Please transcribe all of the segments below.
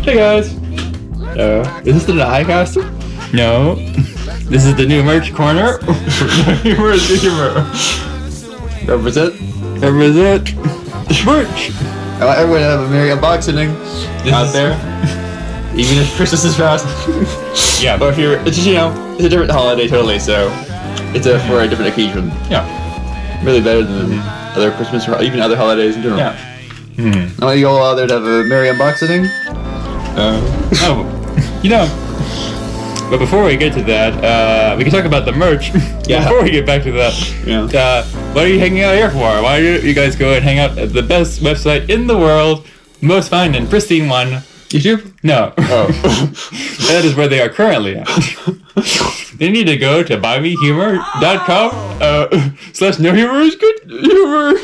Hey guys. Is this the NHIGH-cast? No. This is the new merch corner. Humor is good humor. Represent. Merch. I want everyone to have a merry unboxing out there. Even if Christmas is fast. Yeah. But here, it's just, it's a different holiday totally, so it's for a different occasion. Yeah. Really better than other Christmas or even other holidays in general. Yeah. I want you all out there to have a merry unboxing. But before we get to that, we can talk about the merch. Yeah. Before we get back to that, what are you hanging out here for? Why don't you guys go and hang out at the best website in the world, most fine and pristine one? YouTube? No. Oh. That is where they are currently at. They need to go to buymehumor.com /nohumorisgoodhumor.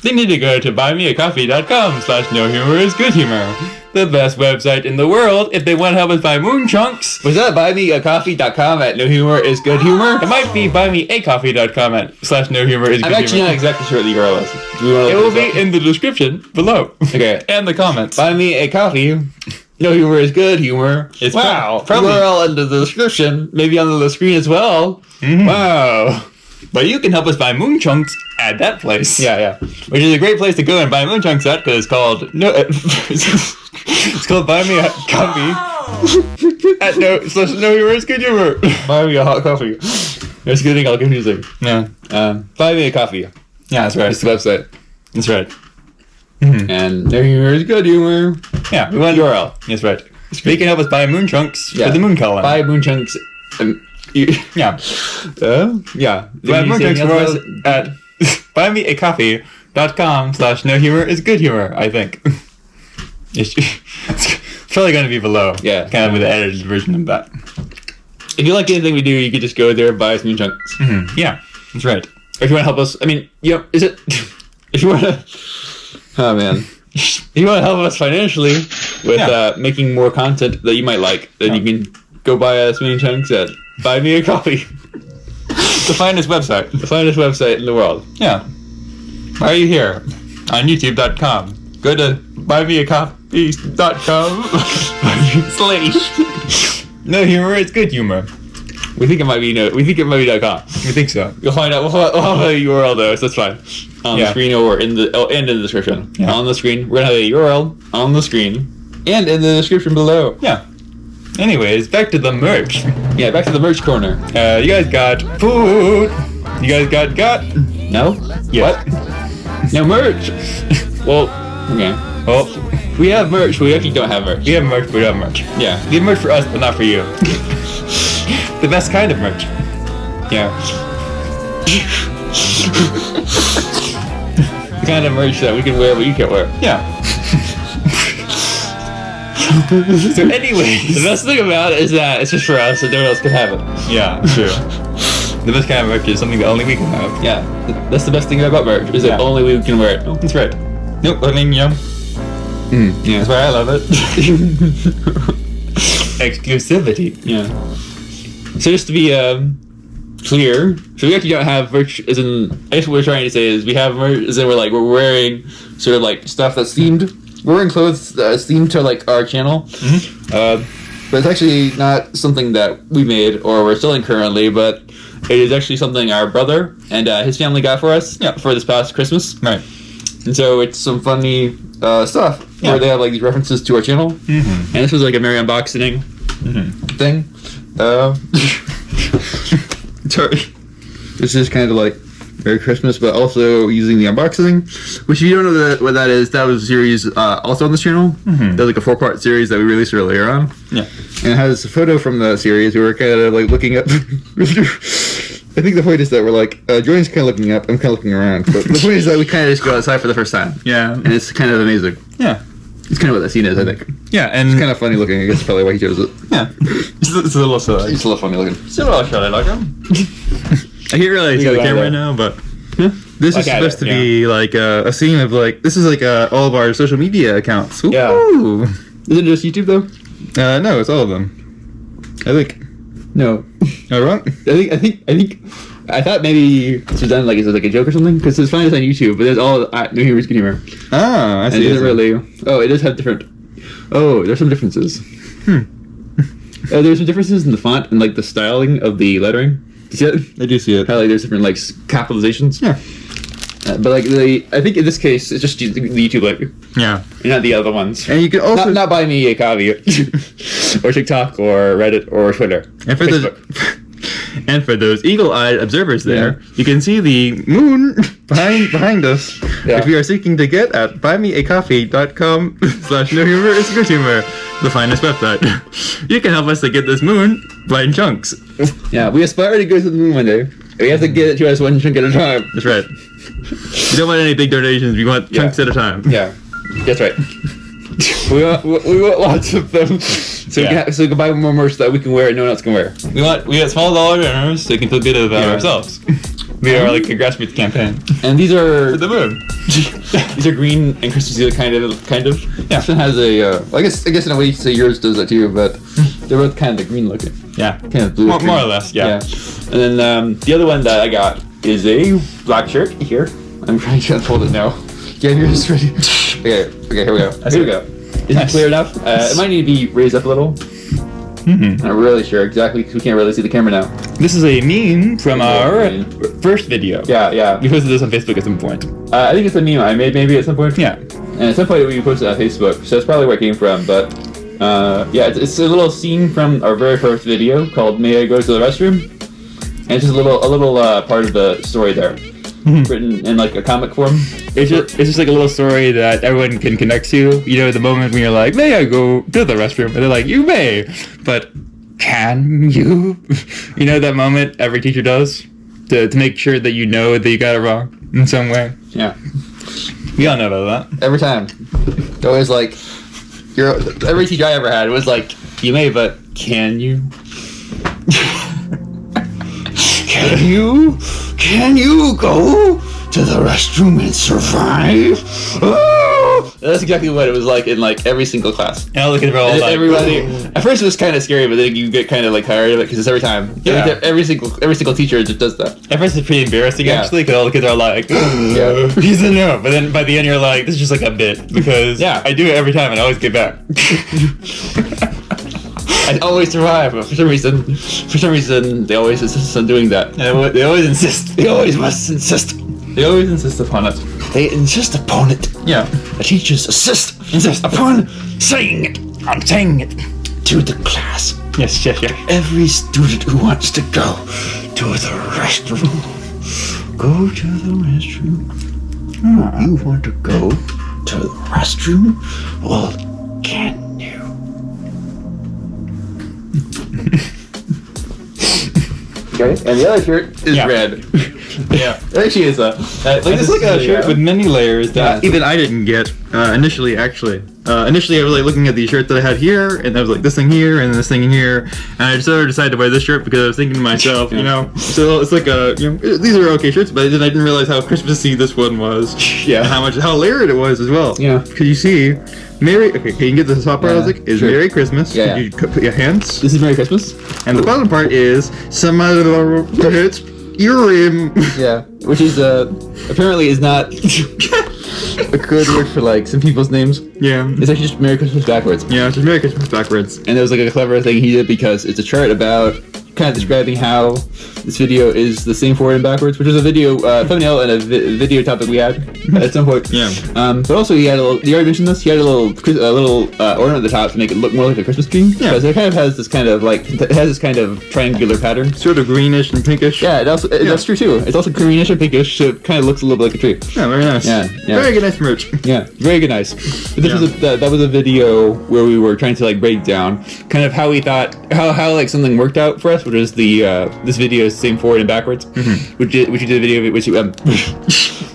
They need to go to buymeacoffee.com /nohumorisgoodhumor. The best website in the world if they want to help us buy moon chunks. Was that buymeacoffee.com @nohumorisgoodhumor? It might be buymeacoffee.com /nohumorisgoodhumor. I'm actually not exactly sure what the URL is. Do we want to It will be in the description below. Okay. And the comments. Buy me a coffee. No humor is good humor. It's wow. probably URL in the description. Maybe on the screen as well. Mm-hmm. Wow. But you can help us buy moon chunks at that place. Yeah. Which is a great place to go and buy moon chunks at because it's called it's called Buy Me a Coffee at /nohumorisgoodhumor. Buy me a hot coffee. It's getting all confusing. Yeah. Buy me a coffee. Yeah, that's right. It's the website. That's right. And no humor is good humor. Yeah, we want URL. That's right. They can help us buy moon chunks Yeah. for the moon column. Buy moon chunks. Yeah. Yeah. Buy moon chunks for us at buymeacoffee.com /nohumorisgoodhumor, I think. It's probably going to be below. Yeah. Kind of the edited version of that. If you like anything we do, you could just go there and buy us moon chunks. Yeah, that's right. Or if you want to help us, is it? If you want to, oh man, if you want to help us financially with making more content that you might like, then you can go buy us moon chunks at Buy Me a Coffee. The finest website. The finest website in the world. Yeah. Why are you here? On YouTube.com. Go to buymeacoffee.com / No humor is good humor. We think it might be .com. We think so. You'll find out. We'll have a URL though, so that's fine. On the screen or in the and in the description. Yeah. On the screen, we're gonna have a URL on the screen and in the description below. Yeah. Anyways, back to the merch. Yeah, back to the merch corner. You guys got food. You guys got No? Yes. What? No merch. Well, okay. Well, We have merch, but we actually don't have merch. we have merch, but we don't have merch. Yeah. We have merch for us, but not for you. The best kind of merch. Yeah. The kind of merch that we can wear, but you can't wear. Yeah. So anyways. The best thing about it is that it's just for us, and no one else can have it. Yeah, true. The best kind of merch is something that only we can have. Yeah, that's the best thing about merch, is that only we can wear it. That's right. Nope, I mean, yeah. Yeah. That's why I love it. Exclusivity. Yeah. So just to be clear, so we actually don't have merch, as in, I guess what we're trying to say is we have merch, as in we're wearing sort of like stuff that's themed. We're wearing clothes that's themed to like our channel. But it's actually not something that we made or we're selling currently, but it is actually something our brother and his family got for us for this past Christmas. Right. And so it's some funny stuff where they have like these references to our channel. And this was like a merry unboxing thing. Sorry. This is kind of like Merry Christmas, but also using the unboxing. Which, if you don't know what that is, that was a series also on this channel. That was like a 4-part series that we released earlier on. Yeah. And it has a photo from the series. We were kind of like looking up. I think the point is that we're like, Jordan's kind of looking up, I'm kind of looking around. But the point is that we kind of just go outside for the first time. Yeah. And it's kind of amazing. Yeah. It's kind of what that scene is, I think. Yeah, and It's kind of funny looking. I guess probably why he chose it. yeah, it's a little silly. It's a little funny looking. It's a little silly looking. I can't really see the camera right now, but this is supposed to be like a scene of like, this is like all of our social media accounts. Ooh. Yeah. Is it just YouTube though? No, it's all of them. I think. No. Oh, wrong? I thought maybe this was done like, is it like a joke or something? Because it's fine, it's on YouTube, but there's all No Humor's Good Humor. Oh, I see. And it doesn't really. Oh, it does have different Oh, there's some differences. There's some differences in the font and like the styling of the lettering. Do you see it? I do see it. How like there's different like capitalizations. Yeah. But like I think in this case it's just the YouTube letter. Yeah. And not the other ones. And you can also not buy me a copy or TikTok or Reddit or Twitter. And for and for those eagle-eyed observers there, you can see the moon behind us, which we are seeking to get at buymeacoffee.com/nohumorisgoodhumor, the finest website. You can help us to get this moon by in chunks. Yeah, we aspire to go to the moon one day. We have to get it to us one chunk at a time. That's right. We don't want any big donations. We want chunks at a time. Yeah, that's right. we want lots of them, so we can buy more merch that we can wear and no one else can wear. We want small dollar donors so we can feel good about ourselves. We are like a grassroots campaign. And these are the moon. These are green and Christmassy kind of. Yeah. This one has a. I guess in a way you could say yours does that too, but they're both kind of green looking. Yeah. Kind of blue. More or less. Yeah. And then the other one that I got is a black shirt here. I'm trying to unfold it now. Yeah, yours ready. Okay, here we go. Here we go. Is it clear enough? It might need to be raised up a little. I'm not really sure exactly because we can't really see the camera now. This is a meme from our first video. Yeah. We posted this on Facebook at some point. I think it's a meme I made maybe at some point. Yeah. And at some point we posted it on Facebook, so that's probably where it came from. But it's a little scene from our very first video called "May I Go to the Restroom?" And it's just a little part of the story there. Written in like a comic form. It's just like a little story that everyone can connect to. You know, the moment when you're like, may I go to the restroom? And they're like, you may, but can you? You know that moment every teacher does to make sure that you know that you got it wrong in some way. Yeah. We all know about that. Every time. It's always like, every teacher I ever had was like, you may, but can you? Can you go to the restroom and survive? Oh! That's exactly what it was like in like every single class. And all the kids were all like, everybody. At first it was kind of scary, but then you get kind of like tired of it because it's every time. Yeah. Every single teacher just does that. At first it's pretty embarrassing actually because all the kids are like, he's a no. But then by the end you're like, this is just like a bit because I do it every time and I always get back. I always survive, but for some reason, they always insist on doing that. They always insist. They always must insist. They always insist upon it. They insist upon it. Yeah. The teachers insist upon saying it. I'm saying it to the class. Yes. Every student who wants to go to the restroom, go to the restroom. You want to go to the restroom? Well, can you? Okay, and the other shirt is red. Yeah. It actually is it's like a shirt with many layers that even I didn't get initially. Actually, initially I was like looking at the shirt that I had here, and I was like this thing here and this thing here, and I sort of decided to wear this shirt because I was thinking to myself, you know, so it's like these are okay shirts, but then I didn't realize how Christmassy this one was. Yeah. And how layered it was as well. Yeah. Because you see. Okay, can you get the top part? Is Merry Christmas. Yeah. You put your hands. This is Merry Christmas. And the bottom part is some other urine. Yeah, which is apparently is not a good word for like some people's names. Yeah. It's actually just Merry Christmas backwards. Yeah, it's just Merry Christmas backwards. And there was like a clever thing he did because it's a chart about kind of describing how this video is the same forward and backwards, which was a video thumbnail and a video topic we had at some point. Yeah. But also he had a little. You already mentioned this. He had a little ornament at the top to make it look more like a Christmas tree. Yeah. Because it kind of has this kind of triangular pattern. Sort of greenish and pinkish. Yeah. That's true too. It's also greenish and pinkish, so it kind of looks a little bit like a tree. Yeah. Very nice. Yeah. Very good, nice merch. Yeah. Very good, nice. But this was that was a video where we were trying to like break down kind of how we thought how like something worked out for us, which is the this video is same forward and backwards, which you did a video which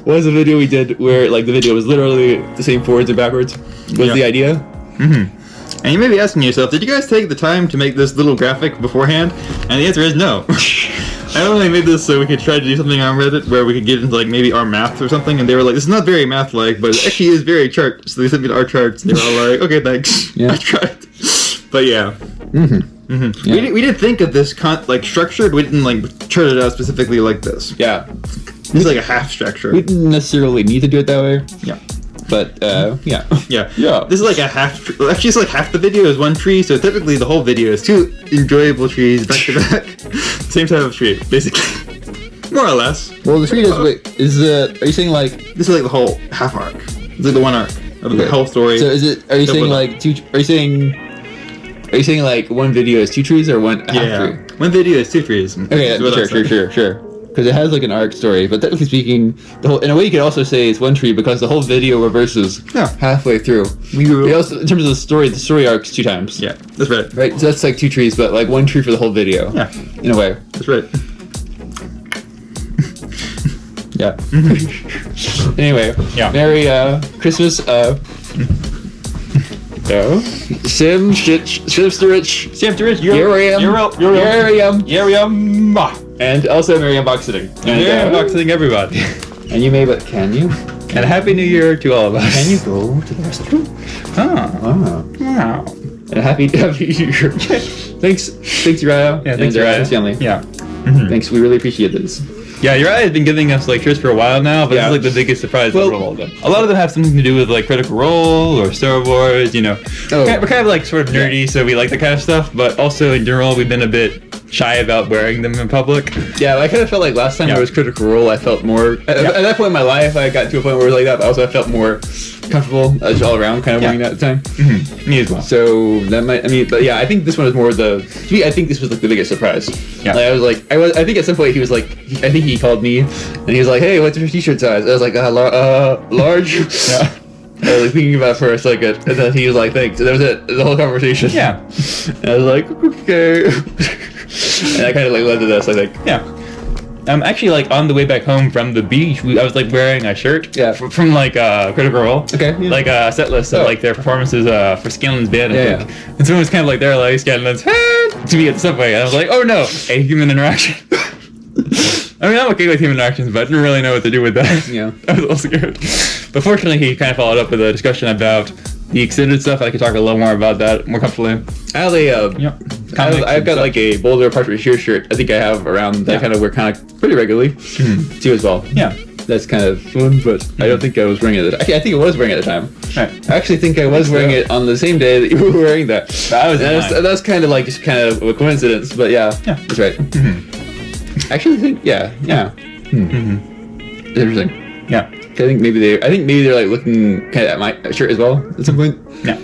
was a video we did where like the video was literally the same forwards and backwards was the idea. And you may be asking yourself, did you guys take the time to make this little graphic beforehand? And the answer is no. I only made this so we could try to do something on Reddit where we could get into like maybe our math or something, and they were like, this is not very math-like, but it actually is very chart. So they sent me to our charts, and they were all like, okay, thanks. I tried. But yeah. Yeah. We did think of this structure, but we didn't like chart it out specifically like this. Yeah. It's like a half structure. We didn't necessarily need to do it that way. Yeah. But yeah. Yeah. Yeah. This is like a half. Actually, it's like half the video is one tree, so typically the whole video is 2 enjoyable trees back to back. Same type of tree, basically. More or less. Well, the tree does. Wait, is the? Are you saying like? This is like the whole half arc. It's like the one arc of the whole story. So is it? Are you saying like 2? Are you saying? Are you saying like one video is 2 trees or one half tree? One video is 2 trees. Okay, sure. Because it has like an arc story, but technically speaking, the whole, in a way you could also say it's one tree because the whole video reverses halfway through. It also, in terms of the story arcs 2 times. Yeah, that's right. Right, so that's like 2 trees, but like 1 tree for the whole video. Yeah, in a way. that's right. Yeah. Anyway, Merry Christmas. Simsterich. Here I am. And also Merry Unboxening. Merry Unboxening, everybody. And you may, but can you? And a Happy New Year to all of us. Can you go to the restroom? Wow. And a happy New Year. Thanks, Uriah. Yeah, thanks, and Uriah. his family. Yeah. Thanks, we really appreciate this. Yeah, Uriah has been giving us like shirts for a while now, but this is like the biggest surprise of all of them. A lot of them have something to do with like Critical Role or Star Wars, you know. We're kind of like sort of nerdy, so we like that kind of stuff, but also in general we've been a bit shy about wearing them in public. Yeah, I kind of felt like last time there was Critical Role, I felt more at that point in my life I got to a point where it was like that, but also I felt more comfortable all around kind of wearing that at the time. Me as well. So that might, but yeah, I think this one was more I think this was like the biggest surprise. Yeah. Like, I think at some point he was like, I think he called me and he was like, hey, what's your t-shirt size? I was like, large. Yeah. I was like thinking about it for a second, and then he was like, thanks. And that was it, the whole conversation. Yeah. And I was like, okay. And I kind of like led to this, I think. Yeah. Actually, like on the way back home from the beach, I was like wearing a shirt. From like Critical Role. Okay. Yeah. Like a set list of like their performances for Scanlan's band. I think. Yeah. And someone was kind of like there, like Scanlan's hand to me at the subway, and I was like, oh no, a human interaction. I mean, I'm okay with human interactions, but I didn't really know what to do with that. Yeah. I was a little scared. But fortunately, he kind of followed up with a discussion about the extended stuff. I could talk a little more about that more comfortably. I have I've got like a Boulder Partridge Shear shirt. I think I have around that kind of wear kind of pretty regularly too as well. Yeah. That's kind of fun, but I don't think I was wearing it. I think I was wearing it at the time. Right. I actually think I was wearing it on the same day that you were wearing that. That's kind of like just kind of a coincidence, but yeah, that's right. Actually, I think interesting. Yeah. I think maybe they're like looking kind of at my shirt as well at some point. Yeah.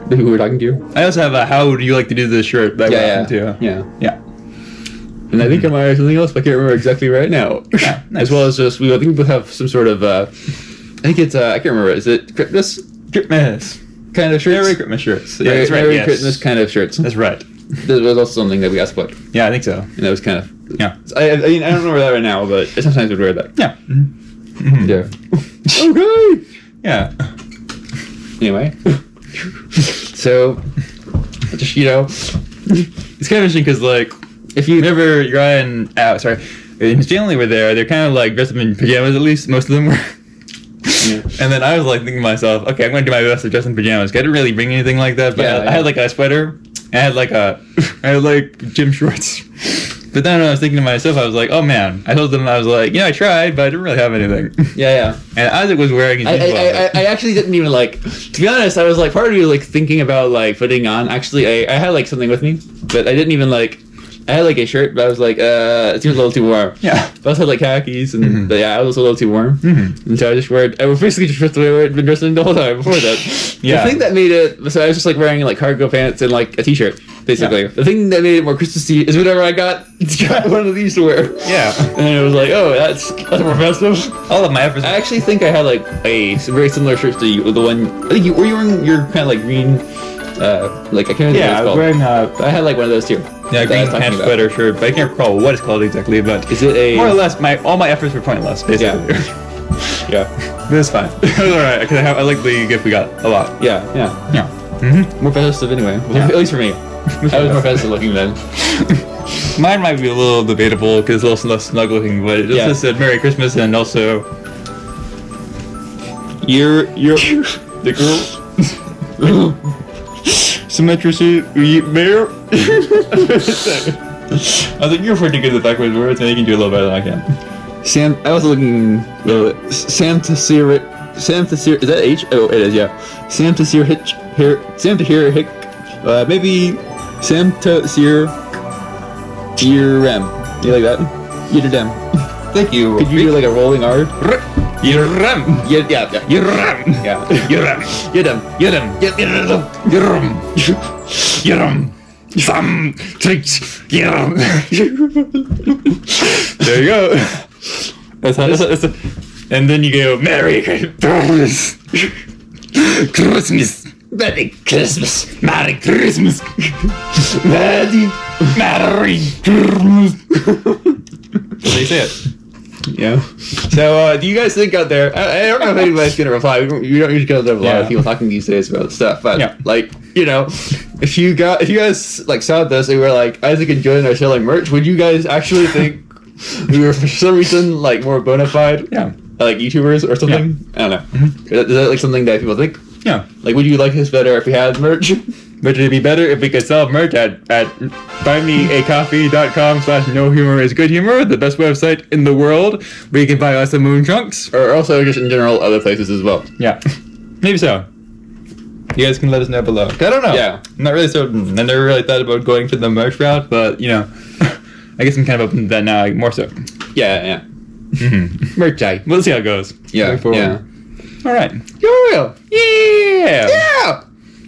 The who we're talking to. I also have a how do you like to do this shirt that we're too. Yeah. And I think I might have something else, but I can't remember exactly right now. Yeah, nice. As well as just, I think we both have some sort of, I think it's, I can't remember, is it Christmas? Christmas kind of shirts? Merry Christmas shirts. Yeah, that's right. Merry Christmas kind of shirts. That's right. There was also something that we asked about. Yeah, I think so. And that was kind of, yeah. I mean, I don't remember that right now, but sometimes we'd wear that. Yeah. Yeah. Okay. Yeah. Anyway. So, just, it's kind of interesting because, like, if you never, Uriah and Stanley were there, they're kind of like dressed up in pajamas, at least, most of them were. Yeah. And then I was like thinking to myself, okay, I'm going to do my best to dress in pajamas. I didn't really bring anything like that, but I had like a sweater, and I had like gym shorts. But then when I was thinking to myself, I was like, oh man. I told them, I was like, I tried, but I didn't really have anything. Yeah. And Isaac was wearing his I actually didn't even to be honest, I was like, part of me like thinking about like putting on, actually, I had like something with me, but I didn't even I had like a shirt, but I was like, it seems a little too warm. Yeah. But I also had like khakis, and but yeah, I was a little too warm. And so I was basically just dressed the way I'd been dressing the whole time before that. Yeah. The thing that made it, so I was just like wearing like cargo pants and like a t-shirt, basically. Yeah. The thing that made it more Christmassy is whenever I got one of these to wear. Yeah. And it was like, oh, that's more festive. All of my efforts. I actually think I had like some very similar shirts to you. The one, I think were you wearing your kind of like green, like I can't remember what it's called. I was wearing I had like one of those too. Yeah, green pants sweater shirt, but I can't recall what it's called exactly, but is it a... More or less, all my efforts were pointless, basically. Yeah. But it's fine. It was alright, because I like the gift we got a lot. Yeah. More festive anyway. Yeah. At least for me. I was more festive looking then. Mine might be a little debatable, because it's a little less snug looking, but it just said Merry Christmas, and also... You're the girl... Symmetry, mayor. I think you're pretty good at the backwards words, and you can do a little better than I can. I was looking Santa Spirit Sam to Sear. Is that H? Oh, it is. Yeah. Sam to Sear Hitch. Here. Sam to hear Hick. Maybe Sam to Sear. Yerem. You like that? Yedem. Thank you. Could you do like a rolling R? Yerem. Yeah. Yerem. Yeah. Yerem. Yedem. Yerem. Yerem. Yerem. Some tricks. Yerem. There you go. That's and then you go, Merry Christmas. Christmas. Merry Christmas. Merry Christmas. Merry Christmas. That's how you say it. Yeah. So, do you guys think out there? I don't know if anybody's gonna reply. You don't usually get a lot of people talking these days about stuff, but like, you know, if you guys like saw this and were like, Isaac and Jordan are selling merch, would you guys actually think we were for some reason like more bona fide? Yeah. Like YouTubers or something? I don't know. Is that like something that people think? Yeah. Like, would you like this better if we had merch? But it'd be better if we could sell merch at buymeacoffee.com/nohumorisgoodhumor, the best website in the world, where you can buy us some moon chunks. Or also just in general other places as well. Yeah. Maybe so. You guys can let us know below. I don't know. Yeah. I'm not really certain. I never really thought about going to the merch route, but, you know, I guess I'm kind of open to that now, like, more so. Yeah. Merch day. We'll see how it goes. Yeah. Going forward. Yeah. All right. Yeah. Yeah.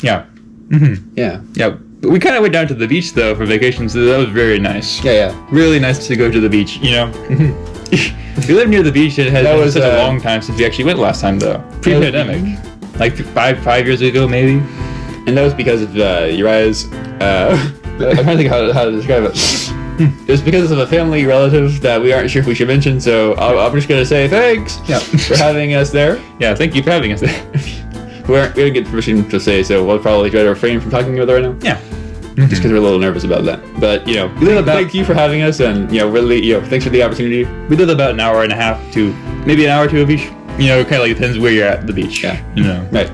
Yeah. Yeah. Yeah. But we kind of went down to the beach, though, for vacation, so that was very nice. Yeah. Really nice to go to the beach, you know? We live near the beach, and it has been such a long time since we actually went last time, though. Pre-pandemic. Like 5 years ago, maybe. And that was because of Uriah's, I'm trying to think how to describe it. It was because of a family relative that we aren't sure if we should mention, so I'm just going to say thanks for having us there. Yeah, thank you for having us there. We didn't get permission to say, so we'll probably try to refrain from talking about it right now. Yeah. Just because we're a little nervous about that. But, you know, thank you for having us, and, you know, really, you know, thanks for the opportunity. We did about an hour and a half to maybe an hour or two of each. You know, it kind of like depends where you're at the beach. Yeah. You know. Right.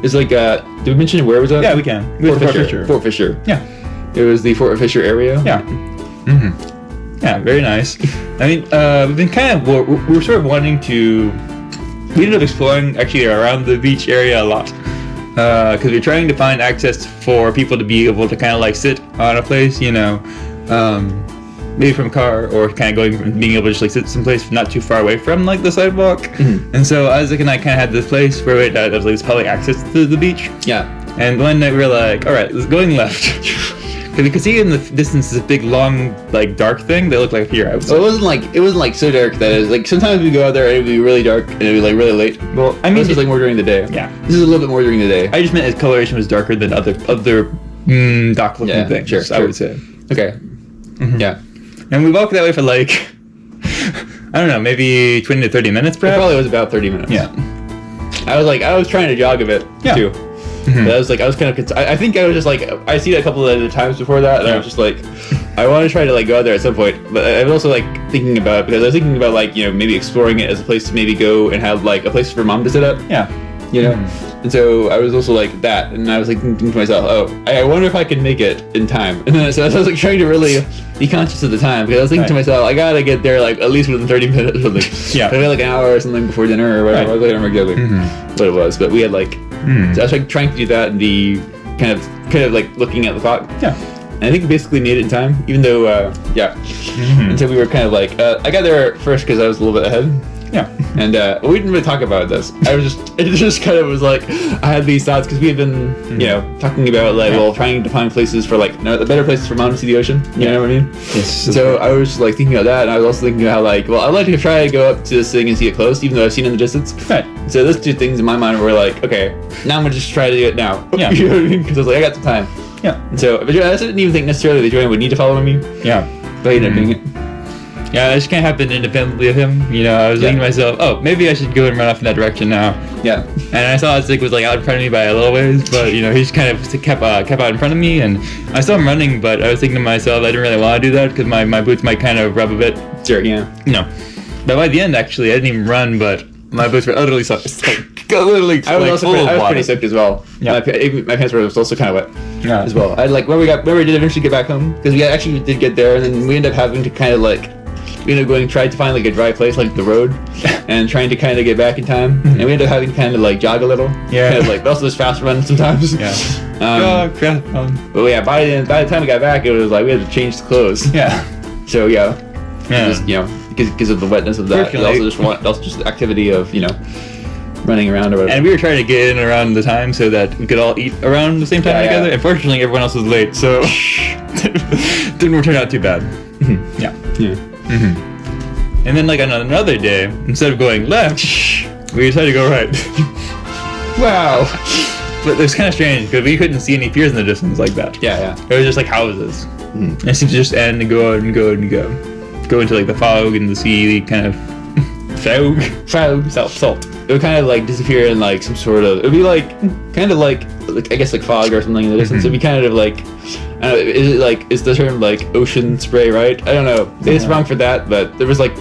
It's like, did we mention where was that? Yeah, we can. Fort Fisher. Fort Fisher. Yeah. It was the Fort Fisher area. Yeah. Yeah, very nice. I mean, we've been kind of, we're sort of wanting to, we ended up exploring actually around the beach area a lot. Because we're trying to find access for people to be able to kind of like sit on a place, you know, maybe from a car, or kind of going from being able to just like sit someplace not too far away from like the sidewalk. And so Isaac and I kind of had this place where there was like this public access to the beach. Yeah. And one night we were like, all right, let's going left. Because we could see in the distance this big, long, like dark thing that looked like here. Well, it wasn't like so dark that it's like sometimes we go out there and it'd be really dark and it'd be like really late. Well, I mean, this is like more during the day. Yeah. This is a little bit more during the day. I just meant its coloration was darker than other dock-looking things. Sure, I would say. Okay. Yeah. And we walked that way for like, I don't know, maybe 20 to 30 minutes, It perhaps. probably was about 30 minutes. Yeah. I was trying to jog a bit too. But I was kind of. I think I was just like, I see it a couple of times before that, and I was just like, I want to try to like go out there at some point. But I was also like thinking about it because I was thinking about like, you know, maybe exploring it as a place to maybe go and have like a place for Mom to sit up. Yeah. You know. And so I was also like that, and I was like thinking to myself, oh, I wonder if I can make it in time. And then so I was like trying to really be conscious of the time because I was thinking to myself, I gotta get there like at least within 30 minutes or something. Yeah. Maybe like an hour or something before dinner or whatever. I don't remember exactly what it was, but we had like. So I was like trying to do that and be kind of like looking at the clock. Yeah. And I think we basically made it in time, even though And so we were kind of like I got there first because I was a little bit ahead. Yeah. And we didn't really talk about this. It just kind of was like, I had these thoughts because we had been, you know, talking about like, well, trying to find places for like, the better places for Mom to see the ocean. You know what I mean? Yes. So I was just like thinking about that, and I was also thinking about how like, well, I'd like to try to go up to this thing and see it close, even though I've seen it in the distance. Right. So those two things in my mind were like, okay, now I'm gonna just try to do it now. Yeah. You know what I mean? Because I was like, I got some time. Yeah. And so, but I didn't even think necessarily that Joanne would need to follow me. Yeah. But he ended up doing it. Yeah, it just can't happen independently of him. You know, I was thinking to myself, oh, maybe I should go and run off in that direction now. Yeah. And I saw Isaac was like out in front of me by a little ways, but you know, he just kind of kept out in front of me, and I saw him running, but I was thinking to myself, I didn't really want to do that because my boots might kind of rub a bit. Sure, yeah. You know. But by the end, actually, I didn't even run, but my boots were utterly soaked. Literally, I was pretty soaked as well. Yeah. My pants were also kind of wet as well. I like when we did eventually get back home because we actually did get there, and then we ended up having to kind of like we ended up going trying to find like a dry place like the road, and trying to kind of get back in time, and we ended up having to kind of like jog a little, Yeah. kind of like but also just fast run sometimes. Yeah. But yeah, by the time we got back, it was like we had to change the clothes. Yeah. So yeah, Yeah. just because of the wetness of that, and also just the activity of running around or whatever. And we were trying to get in around the time so that we could all eat around the same time together. Unfortunately, everyone else was late, so didn't turn out too bad. Yeah. And then like on another day, instead of going left, we decided to go right. Wow. But it was kind of strange because we couldn't see any piers in the distance like that. Yeah. It was just like houses. And it seemed to just end and go and go and go. Go into like the fog and the sea kind of fog, salt. It would kind of like disappear in like some sort of. It would be like kind of like I guess like fog or something in the distance. It'd be kind of like. I don't know, is the term like ocean spray right? I don't know. It's wrong for that, but there was like.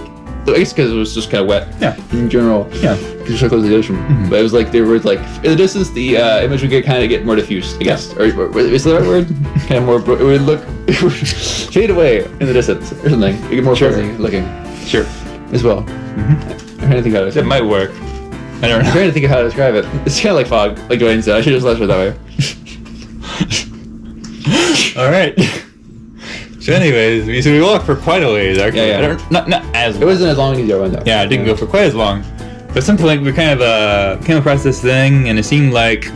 I guess because it was just kind of wet. Yeah. In general. Yeah. Because you're so close to the ocean. But it was like there were like in the distance the image would get more diffused, I guess. Or is that the right word? Kind of more. It would fade away in the distance or something. It get more fuzzy looking. Sure. As well. I'm trying to think how to. That might work. I don't know. I'm trying to think of how to describe it. It's kind of like fog, like Dwayne said. I should have just left it that way. All right. So anyways, we walked for quite a ways. Actually. Yeah. Not as long. It wasn't as long as your one though. Yeah, it didn't go for quite as long. But at some point we kind of came across this thing, and it seemed like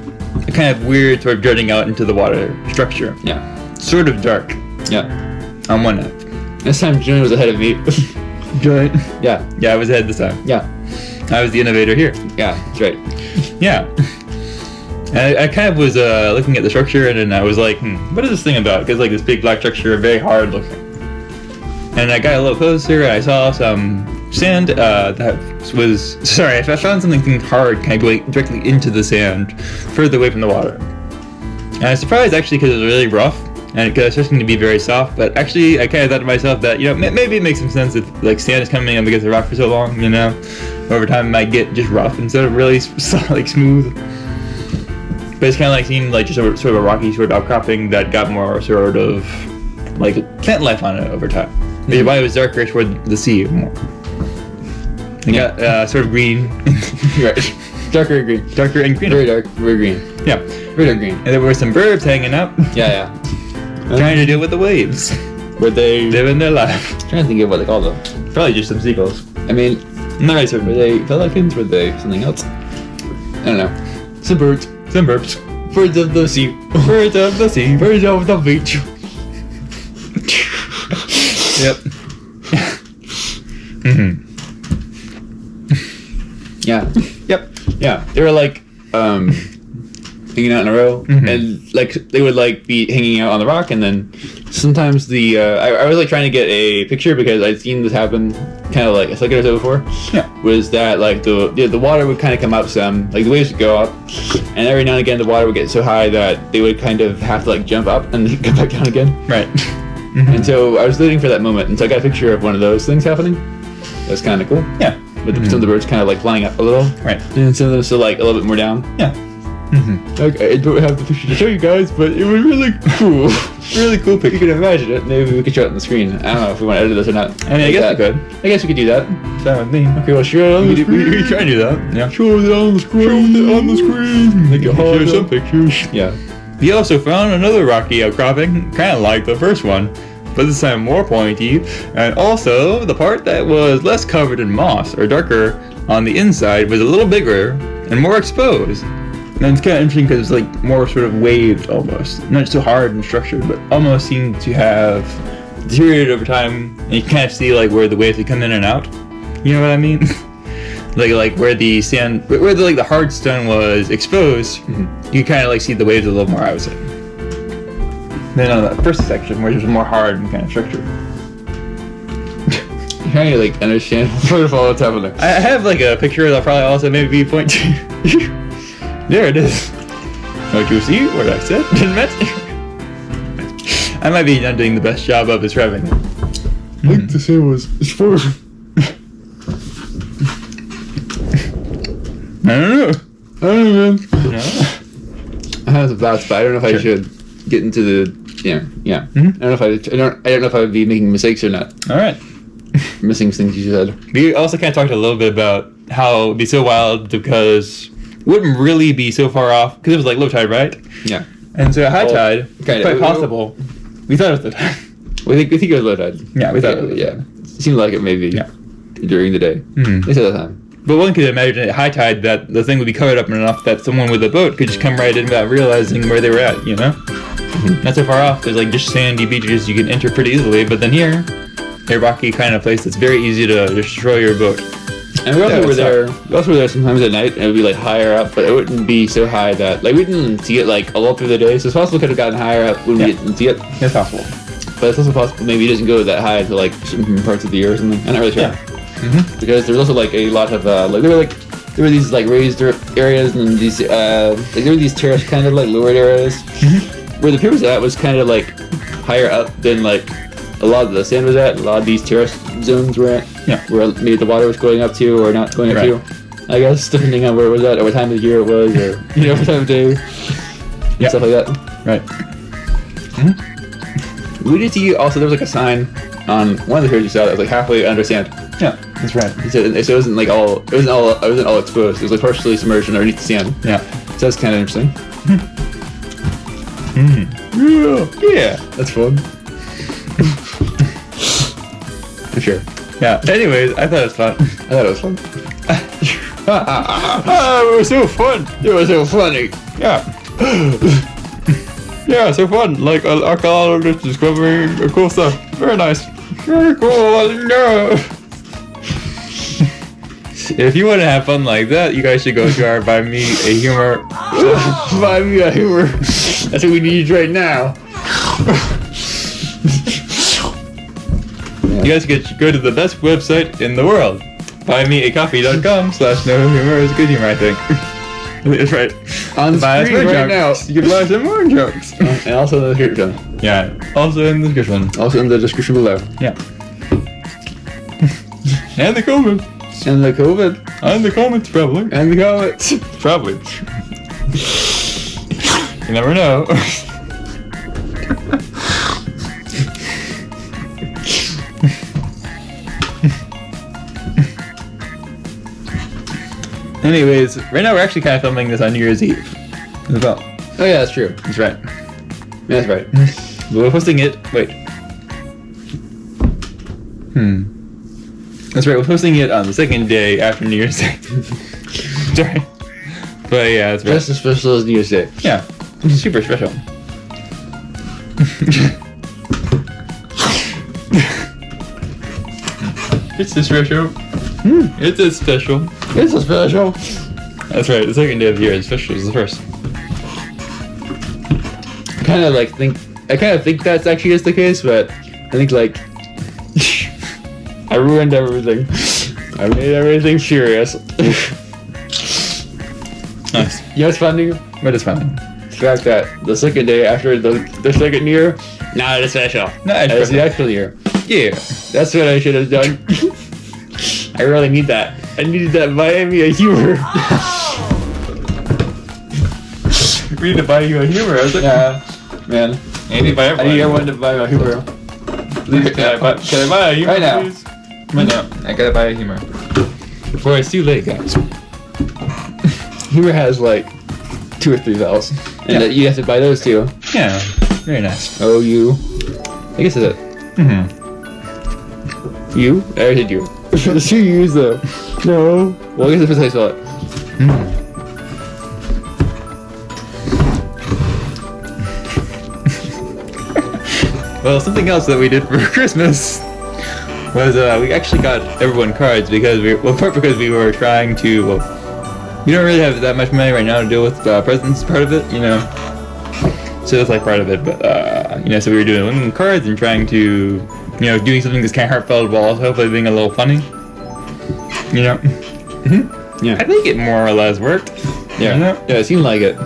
a kind of weird sort of jutting out into the water structure. Yeah. Sort of dark. Yeah. On one end. This time Junior was ahead of me. Good. Yeah. Yeah, I was ahead this time. Yeah. I was the innovator here. Yeah, that's right. Yeah. And I kind of was looking at the structure, and then I was like, what is this thing about? Because like this big black structure, very hard looking. And I got a little closer, and I saw some sand that was... Sorry, I found something hard kind of going directly into the sand, further away from the water. And I was surprised actually because it was really rough, and because it was supposed to be very soft, but actually I kind of thought to myself that, maybe it makes some sense if like sand is coming up against the rock for so long, over time it might get just rough instead of really like smooth. But it's kind of like seemed like just sort of a rocky sort of outcropping that got more sort of like plant life on it over time. Maybe why it was darker toward the sea more. It got sort of green. Right. Darker and green. Darker and green. Very dark, very green. Yeah. Very dark green. And there were some birds hanging up. Yeah. Trying to deal with the waves. Were they living their life? Trying to think of what they called them. Probably just some seagulls. I mean, I'm not really certain. were they pelicans? Were they something else? I don't know. Some birds. Some birds. Birds of the sea. Birds of the sea. Birds of the beach. Yep. Yeah. Yep. Yeah. They were like hanging out in a row, and like they would like be hanging out on the rock, and then sometimes the I was like trying to get a picture because I'd seen this happen kind of like a second or so before. Yeah. Was that like the water would kind of come up some, like the waves would go up, and every now and again the water would get so high that they would kind of have to like jump up and then come back down again. Right. And so I was waiting for that moment, and so I got a picture of one of those things happening. That's kind of cool. Yeah. With some of the birds kind of like flying up a little, Right. and some of them still like a little bit more down. Yeah. Okay, I don't have the picture to show you guys, but it was really cool. Really cool picture. You can imagine it. Maybe we could show it on the screen. I don't know if we want to edit this or not. I mean, I guess we could. I guess we could do that. Fine with me. Okay, well, show it on the screen. We try to do that. Yeah. Show it on the screen. Show it on the screen. Make it hard. Show some pictures. Yeah. We also found another rocky outcropping, kind of like the first one, but this time more pointy, and also the part that was less covered in moss or darker on the inside was a little bigger and more exposed. And it's kind of interesting because it's like more sort of waved almost, not so hard and structured, but almost seemed to have deteriorated over time. And you can kind of see like where the waves would come in and out. You know what I mean? like where the sand, where the, like the hard stone was exposed, you kind of like see the waves a little more, I would say. Then on that first section, where it was more hard and kind of structured. I'm trying to like understand what's happening. I have like a picture that I'll probably also maybe point to. There it is. Don't you see what I said? Didn't mention. I might be not doing the best job of describing it. I like to say was it's for. I don't know. I don't know, man. No. I have some thoughts, but I don't know if I should get into the. Yeah. I don't know if I don't know if I would be making mistakes or not. All right. missing things you said. We also kind of talked a little bit about how it'd be so wild because it wouldn't really be so far off because it was like low tide, right? Yeah. And so high tide, kinda. quite possible. We thought it was the time. We think it was low tide. Yeah, we thought it was Yeah. It seemed like it maybe Yeah. during the day. Mhm. They said that time. But one could imagine at high tide that the thing would be covered up enough that someone with a boat could just come right in without realizing where they were at, you know? Not so far off. There's like just sandy beaches you can enter pretty easily, but then here, a rocky kind of place that's very easy to destroy your boat. And we also Yeah, were it's there. We also were there sometimes at night, and it would be like higher up, but it wouldn't be so high that like we didn't see it like all through the day. So it's possible it could have gotten higher up when we didn't see it. It's possible. But it's also possible maybe it doesn't go that high to like certain parts of the year or something. I'm not really sure. Yeah. Because there's also like a lot of like there were these like raised areas and these like there were these terrace kind of like lowered areas where the pier was at was kind of like higher up than like a lot of the sand was at. A lot of these terrace zones were at. Yeah. Where maybe the water was going up to or not going up Right. to. I guess depending on where it was at or what time of the year it was or what time of day. Yeah. Stuff like that. Right. We did see also there was like a sign on one of the piers you saw that was like halfway under sand. Yeah, that's right. So it wasn't like it wasn't all exposed. It was like partially submerged underneath the sand. Yeah. So that's kind of interesting. Yeah. That's fun. For sure. Yeah. Anyways, I thought it was fun. I thought it was fun. It was so fun. It was so funny. Yeah. Yeah, so fun. Like archaeologists discovering cool stuff. Very nice. Very cool. No. If you want to have fun like that, you guys should go to our Buy Me a Humor. Buy me a humor. That's what we need right now. You guys could go to the best website in the world. buymeacoffee.com/nohumorisgoodhumor, I think. That's right. On the Buy us screen more right jokes. You can buy some more jokes. And also in the description. Yeah, also in the description. Also in the description below. Yeah. And the comments. And the COVID. And the comments, probably. And the comments. Probably. You never know. Anyways, right now we're actually kind of filming this on New Year's Eve as well. Oh yeah, that's true. That's right. Yeah, that's right. But we're posting it. Wait. That's right. We're posting it on the second day after New Year's Day. Sorry. But yeah, that's right. Just as special as New Year's Day. Yeah. Super special. It's a special. It's a special. It's a special. That's right. The second day of the year is special as the first. I kind of think that's actually is the case, but I think like I ruined everything. I made everything serious. Nice. You know what's funny? What is funny? The fact that the second day after the second year, now it's special. No, it's It's the special. actual year. Yeah. That's what I should have done. I really need that. I needed that Miami a humor. We need to buy you a humor. I was like, Yeah, man. I need to buy I need everyone to buy my humor. Please, can I buy a humor, Right now. please? Right now. I gotta buy a humor. Before it's too late, guys. Humor has like 2 or 3 vowels, and Yeah. you have to buy those too. Yeah. Very nice. Oh, you. I guess that's it. Mm-hmm. You? I already did you. There's 2 U's though. No. Well, I guess that's how you spell it. Well, something else that we did for Christmas was we actually got everyone cards because because we were trying to. Well, we don't really have that much money right now to deal with presents part of it, you know. So that's like part of it, but so we were doing cards and trying to, doing something that's kind of heartfelt while also hopefully being a little funny. You know. Yeah. I think it more or less worked. Yeah. You know? Yeah, it seemed like it.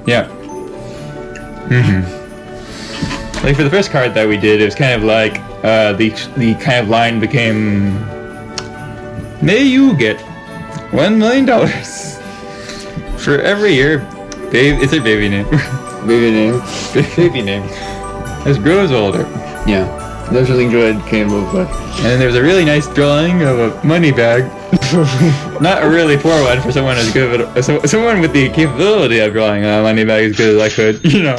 Yeah. Like for the first card that we did, it was kind of like the kind of line became, "May you get $1 million for every year." Babe, it's a baby name. Baby name. Baby name. As grows older. Yeah. There's something good came of it. And then there's a really nice drawing of a money bag. Not a really poor one for someone as good of someone with the capability of drawing a money bag as good as I could, you know.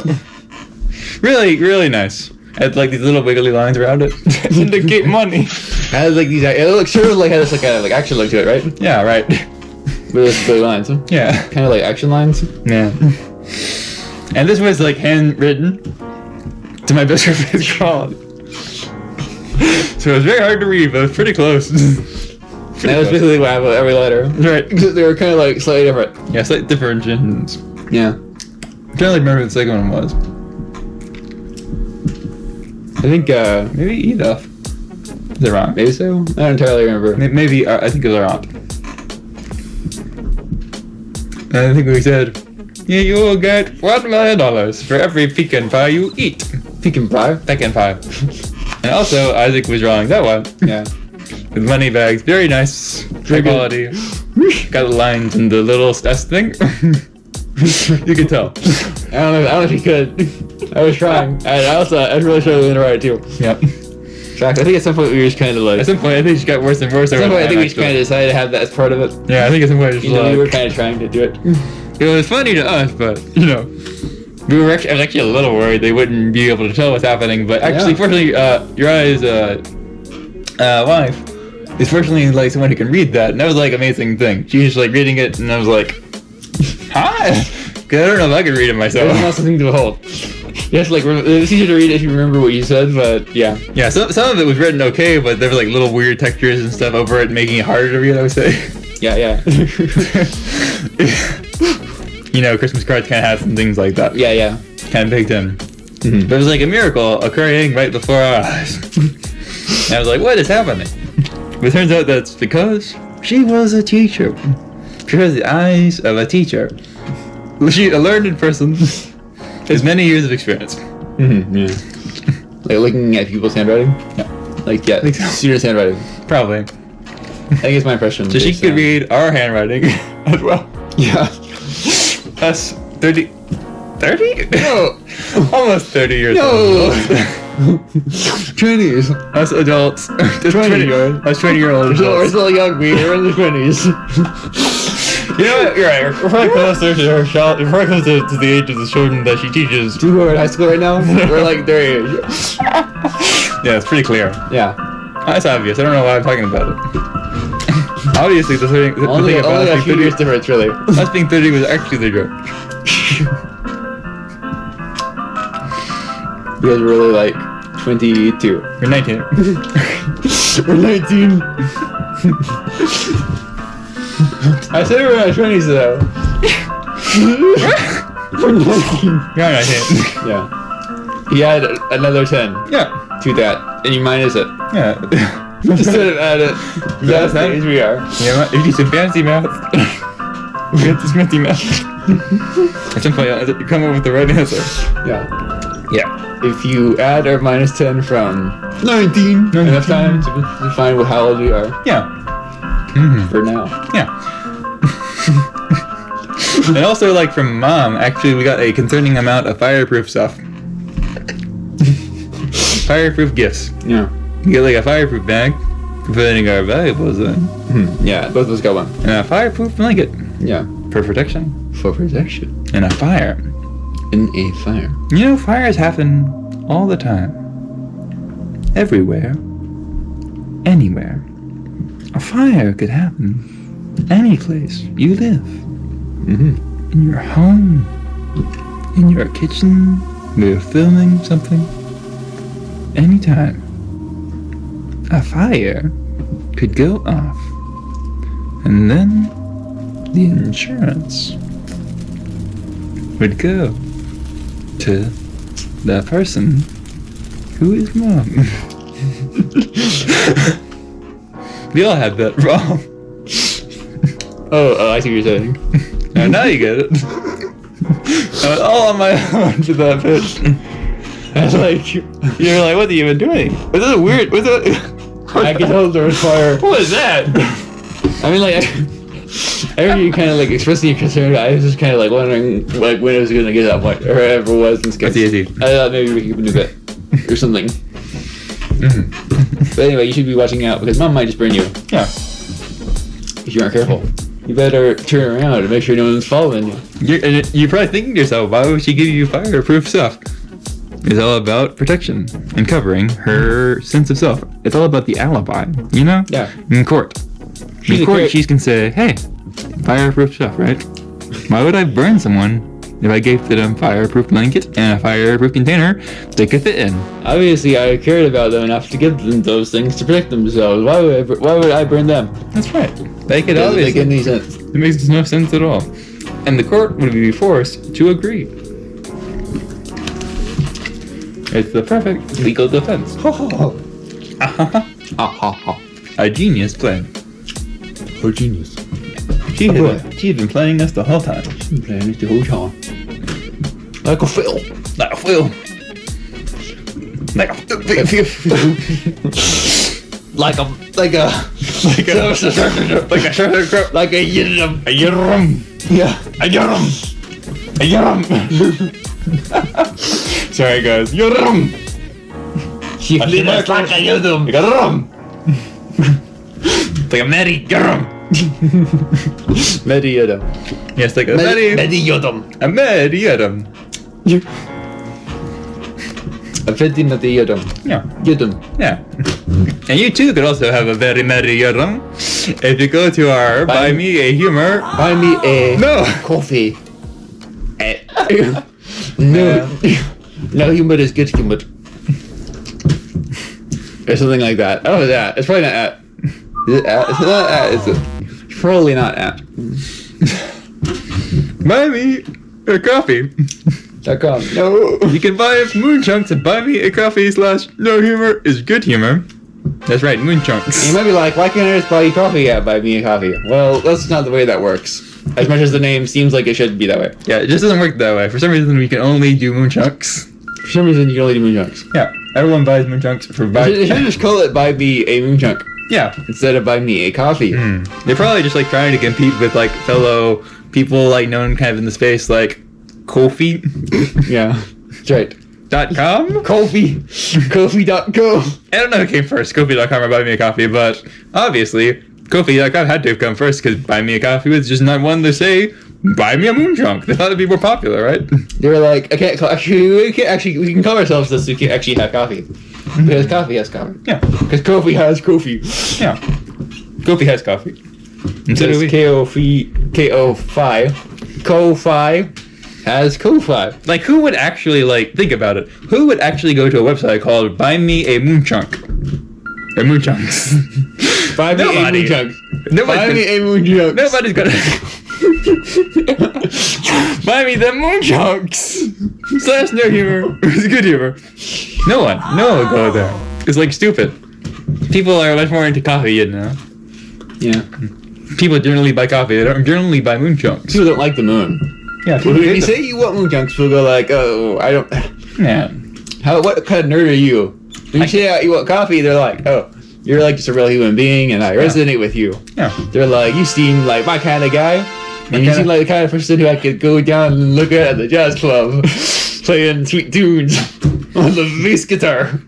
Really, really nice. Had like these little wiggly lines around it to indicate money. Has like these. It looks sort of like has like a action look to it, right? Yeah, right. With those blue lines. Huh? Yeah. Kind of like action lines. Yeah. And this was like handwritten to my best friend's quality. So it was very hard to read, but it was pretty close. That was basically what happened with every letter. Right. They were kind of like slightly different. Yeah, slight differentiations. Yeah. I'm trying to remember what the second one was. I think Maybe Edith. Is it wrong? maybe so. I don't entirely remember. Maybe I think it was our aunt. And I think we said, yeah, you will get $1 million for every pecan pie you eat. Pecan pie. Pecan pie. And also, Isaac was drawing that one. Yeah. With money bags, very nice, high quality. Got the lines and the little S thing. You can tell. I don't know if he could. I was trying. I was really struggling to write it too. Yep. In fact, I think at some point we were just kind of like. At some point, I think she got worse and worse. At some point, I think we just kind of decided to have that as part of it. Yeah, I think at some point, it was You know, like, we were kind of trying to do it. it was funny to us, but I was actually a little worried they wouldn't be able to tell what's happening. But actually, Yeah. fortunately, Uriah's wife is fortunately like someone who can read that, and that was like an amazing thing. She was just like reading it, and I was like, "Hi," because I don't know if I could read it It myself. was not something to behold. Yes, like it's easier to read if you remember what you said, but yeah. Yeah, some of it was written okay, but there were like little weird textures and stuff over it, making it harder to read, I would say. Yeah. Christmas cards kind of have some things like that. Yeah. Kind of baked in. Mm-hmm. But it was like a miracle occurring right before our eyes. And I was like, what is happening? But it turns out that's because she was a teacher. She has the eyes of a teacher. She a learned person. Has many years of experience. Mm-hmm. Yeah. Like looking at people's handwriting. Yeah. Like think so. Students' handwriting. Probably. I think it's my impression. So she could read our handwriting as well. Yeah. Us 30? No. Almost 30 years No. old. 20s. Us adults. Us 20-year-olds. We're still young, we're in the 20s. You know what? You're right. We're probably closer to her child. We're probably closer to the age of the children that she teaches. Two who are in high school right now, we're like their age. Yeah, it's pretty clear. Yeah. That's obvious. I don't know why I'm talking about it. Obviously, the thing Only about a us few being 30, years difference, really. us being 30 was actually the joke. You guys were really like 22. We're 19. We're 19. I said we were in our 20s though. We're 19. You're 19. Yeah. He had another 10 Yeah. to that, and you minus it. Yeah. Instead of add it. That's the age we are. Yeah, if you do some fancy math, we have this fancy math. At some point, you come up with the right answer. Yeah. Yeah. If you add or minus 10 from 19, enough time to define how old we are Yeah. Mm-hmm. for now. Yeah. And also, like, from Mom, actually, we got a concerning amount of fireproof stuff. Fireproof gifts. Yeah. You get, like, a fireproof bag, putting our valuables in, Yeah, both of us got one. and a fireproof blanket Yeah. for protection, For protection. and a fire. In a fire. You know, fires happen all the time. Everywhere. Anywhere. A fire could happen any place you live. Mm-hmm. In your home. In your kitchen. Where you're filming something. Anytime. A fire could go off. And then the insurance would go to the person who is Mom. We all had that wrong. Oh, I see what you're saying. Now you get it. I was all on my own to that pitch. I was like, you're like, what are you even doing? Was that weird? Was that? I can tell there was fire. What is that? I mean, like, I heard you kind of like expressing your concern. I was just kind of like wondering like when it was gonna get to that point, or whatever it was in this case. I see. I thought maybe we could do that or something. But anyway, you should be watching out because mom might just burn you Yeah. if you aren't careful. You better turn around and make sure no one's following you. You're probably thinking to yourself, why would she give you fireproof stuff? It's all about protection and covering her sense of self. It's all about the alibi, you know? Yeah. In court. She's In a court, char- she can say, hey, fireproof stuff, right? Why would I burn someone if I gave them fireproof blanket and a fireproof container they could fit in? Obviously, I cared about them enough to give them those things to protect themselves. Why would I burn them? That's right. They could Doesn't make obviously. any sense. It makes no sense at all. And the court would be forced to agree. It's the perfect legal defense. A genius plan. Oh, genius. She had been playing us the whole time. Playing it the whole time. Like a fiddle. Like a wheel. Like a Like a like a yidam. a yidam. Yeah. A yidam. A yidam. Sorry guys. Yidam. She looks like a yidam. Yidam. It's like a Medi yidam. Medi yidam. Yes, like a Medi. Medi yidam. A Medi yidam. A Medi yidam. Yeah. Yidam. Yeah. And you too could also have a very merry yidam if you go to our Buy Me a Humor. Buy me a coffee. No. No humor is good humor. Or something like that. Oh, that. It's probably not at. Is it at? It's not at. It's probably not at. Buy me a coffee. .com. No. You can buy moon chunks at buymeacoffee/nohumor-is-good-humor. That's right, moon chunks. You might be like, why can't I just buy you coffee at Buy Me a Coffee? Well, that's not the way that works. As much as the name seems like it should be that way. Yeah, it just doesn't work that way. For some reason, we can only do moon chunks. For some reason, you can only do moon chunks. Yeah, everyone buys moon chunks for They should just call it Buy Me a Moon Chunk Yeah. instead of Buy Me a Coffee. They're probably just like trying to compete with like fellow people like known kind of in the space like Kofi. Yeah, that's right. .com? Kofi. Kofi.co. I don't know who came first, Kofi.com or Buy Me a Coffee, but obviously Kofi.com had to have come first because Buy Me a Coffee was just not one to say, buy me a moon chunk. They thought it'd be more popular, right? They were like, I can't call, we can call ourselves this, we can actually have coffee. Because coffee has coffee. Yeah. Because Kofi has coffee. Yeah. Kofi has coffee. Instead of Ko-Fi. Ko-Fi has Ko-Fi. like, who would actually, like, think about it? Who would actually go to a website called Buy Me a Moon Chunk? Or Moon Chunks? Buy me a Nobody. moon chunk. Nobody's Buy gonna- me a moon chunk. Nobody's gonna buy me the moon chunks / no humor. It's good humor. No one would go there. It's like stupid. People are much more into coffee, you know. Yeah. People generally buy coffee. They don't generally buy moon chunks. People don't like the moon. Yeah. If you say you want moon chunks, people go like, oh, I don't. Yeah. What kind of nerd are you? When you say you want coffee, they're like, oh, you're like just a real human being, and I resonate with you. Yeah. They're like, you seem like my kind of guy, and you seem like the kind of person who I could go down and look at the jazz club, playing sweet tunes on the bass guitar.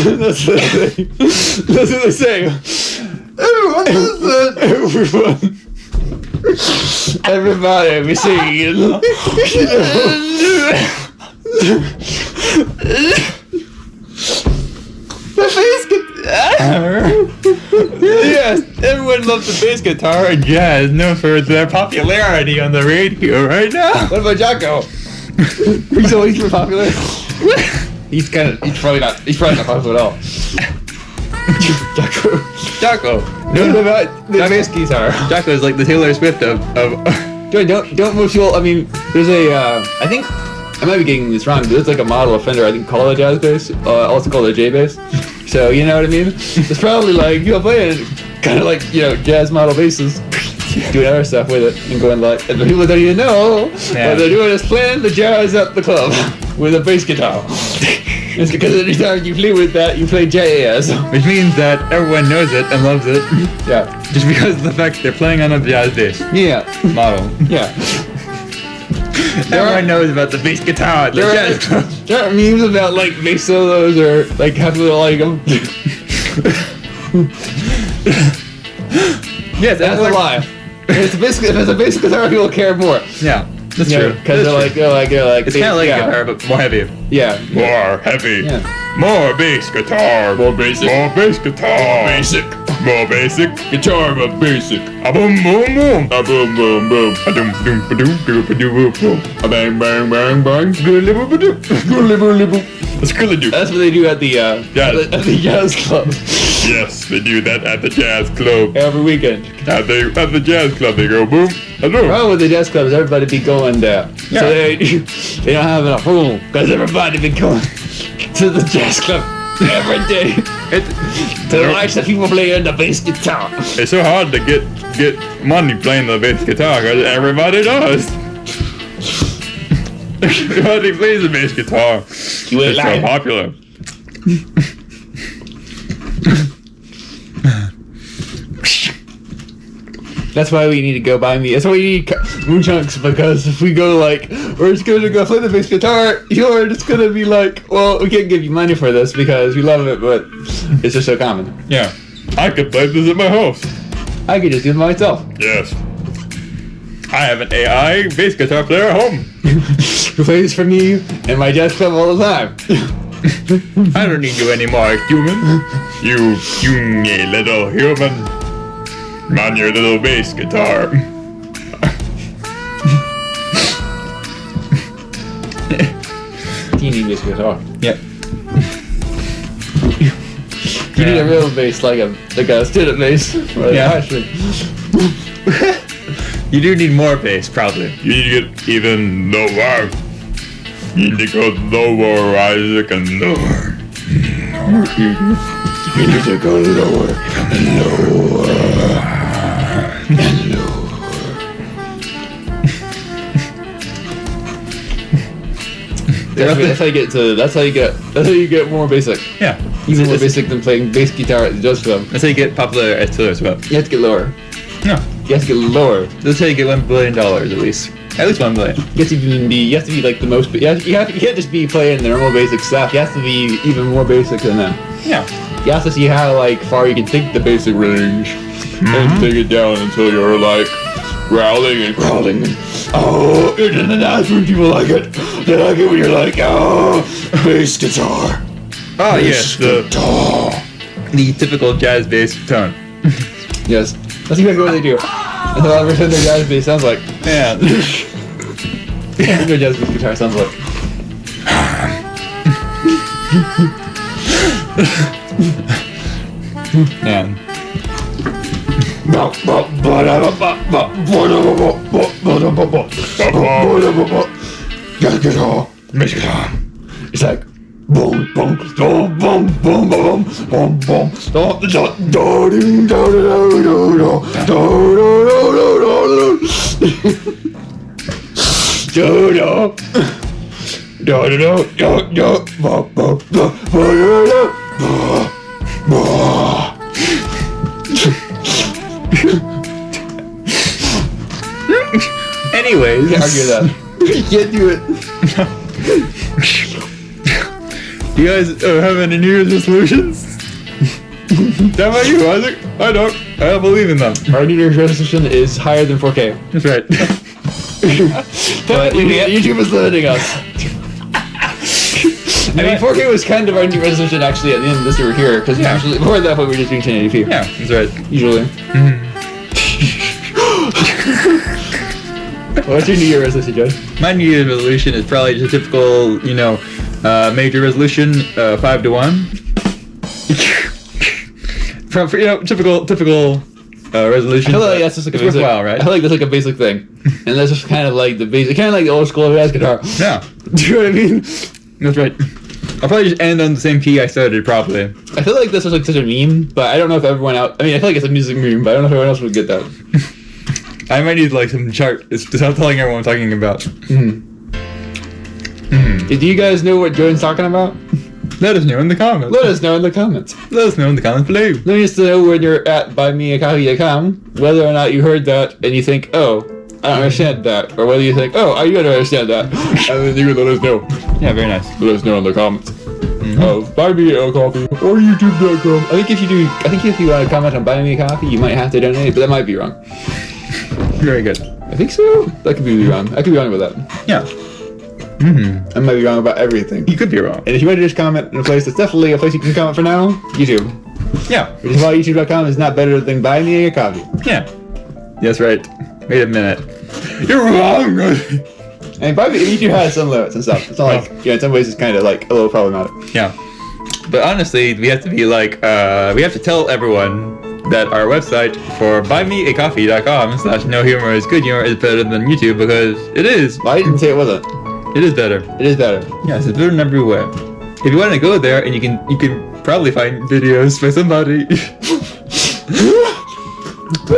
That's what they say. That's what they say. Everybody be singing. The bass guitar. Yes, everyone loves the bass guitar and jazz, known for their popularity on the radio right now. What about Jocko? He's always been popular. He's probably not popular at all. Jocko. What about the bass guitar? Jocko is like the Taylor Swift of Don't move too old. I mean, there's a, I think, I might be getting this wrong, but there's like a model of Fender, I think, called a jazz bass, also called a J bass. So, you know what I mean? It's probably like, you know, playing kind of like, you know, jazz model basses, doing other stuff with it, and going like, and the people don't even know what they're doing is playing the jazz at the club with a bass guitar. It's because anytime you play with that, you play jazz. which means that everyone knows it and loves it, Yeah. just because of the fact they're playing on a jazz bass Yeah. model. Yeah. Everyone knows about the bass guitar. There are memes about like bass solos or like how people like them. Yes, That's a lie. If it's a bass guitar, people care more. Yeah, that's Yeah, true. because they're like. It's kind of like a guitar, but more heavy. Yeah. More heavy. Yeah. More bass guitar. More basic. More bass guitar. Basic. More basic. Guitar, but basic. A boom boom boom. A boom boom boom. A doom doom ba doom doom ba doom boom. A bang bang bang bang. Skrilliboo-ba-doo. Skrilliboo-liboo. A skrilladoo. That's what they do at the at the jazz club Yes, they do that at the jazz club. every weekend. At the jazz club, they go boom. Hello. Problem with the jazz club is everybody be going there, Yeah. so they don't have enough room because everybody be going to the jazz club every day to watch the people playing the bass guitar. It's so hard to get money playing the bass guitar because everybody does. Everybody plays the bass guitar. You ain't It's so lying. popular. That's why we need to go buy me. That's why we need moon chunks, because if we go like, we're just gonna go play the bass guitar, you're just gonna be like, well, we can't give you money for this because we love it, but it's just so common. Yeah. I could play this at my house. I could just do it myself. Yes. I have an AI bass guitar player at home. Who plays for me in my jazz club all the time. I don't need you anymore, human. You little human. On your little bass guitar. Teeny bass guitar. Yep. You need a real bass, like a student bass. Or Yeah. yeah. You do need more bass, probably. You need to get even lower. You need to go lower, Isaac, and lower. You need to go lower and lower and lower. That's how you get to. That's how you get more basic. Yeah. Even more That's- basic than playing bass guitar at the jazz club. That's how you get popular at Taylor Swift. You have to get lower. No. You have to get lower. That's how you get $1 billion at least. At least $1 billion. You have to be like the most. You can't just be playing the normal basic stuff. You have to be even more basic than them. Yeah. You have to see how like far you can take the basic range and take it down until you're like growling and growling. Oh, and then that's when people like it. They like it when you're like, oh, bass guitar. Oh, Bass yes. The typical jazz bass tone. Yes, that's exactly what they do. That's how everything their jazz bass sounds like. Yeah. That's what jazz bass guitar sounds like. Yeah. Jazz guitar. Bass guitar. It's like boom, boom, boom, boom, boom, boom, boom, boom, da da da ding, da da da da da da da da da da da da Anyways. Can't argue that. You can't do it. Do you guys have any New Year's resolutions? How about you, Isaac? I don't. I don't believe in them. Our New Year's resolution is higher than 4K. That's right. But YouTube is limiting us. I mean, 4K was kind of our new resolution actually at the end of this year here, because usually before that point we were just doing 1080p. Yeah, that's right. Usually. What's your New Year resolution, Joe? My New Year's resolution is probably just a typical, major resolution, 5 to 1. Typical resolution. I feel like that's just like a it's basic, worthwhile, right? I feel like that's like a basic thing, and that's just kind of like the basic, kind of like the old school jazz guitar. Yeah, Do you know what I mean? that's right. I'll probably just end on the same key I started, probably. I feel like this was like such a meme, but I don't know if everyone out. I mean, I feel like it's a music meme, but I don't know if everyone else would get that. I might need like some chart. It's just not telling everyone what I'm talking about. Do you guys know what Jordan's talking about? Let us know in the comments. Let us know in the comments. Let us know in the comments below. Let me just know when you're at buymeacoffee.com whether or not you heard that and you think, oh, I don't understand that, or whether you think, oh, you gotta understand that, and then you can let us know. Yeah, very nice. Let us know in the comments. Buy me a coffee or YouTube.com. I think if you comment on buying me a coffee, you might have to donate, but that might be wrong. Very good. I think so. That could be wrong. I could be wrong about that. Yeah. I might be wrong about everything. You could be wrong. And if you want to just comment in a place that's definitely a place you can comment for now, YouTube. Yeah. Which is why YouTube.com is not better than buying me a coffee. Yeah. That's right. Wait a minute. You're wrong! And YouTube has some limits and stuff. It's not like, in some ways it's kind of like a little problematic. Yeah. But honestly, we have to be like, we have to tell everyone that our website for buymeacoffee.com/nohumorisgoodhumor is better than YouTube because it is. Well, I didn't say it wasn't. It is better. It is better. Yes, it's better in every way. If you want to go there, and you can probably find videos by somebody.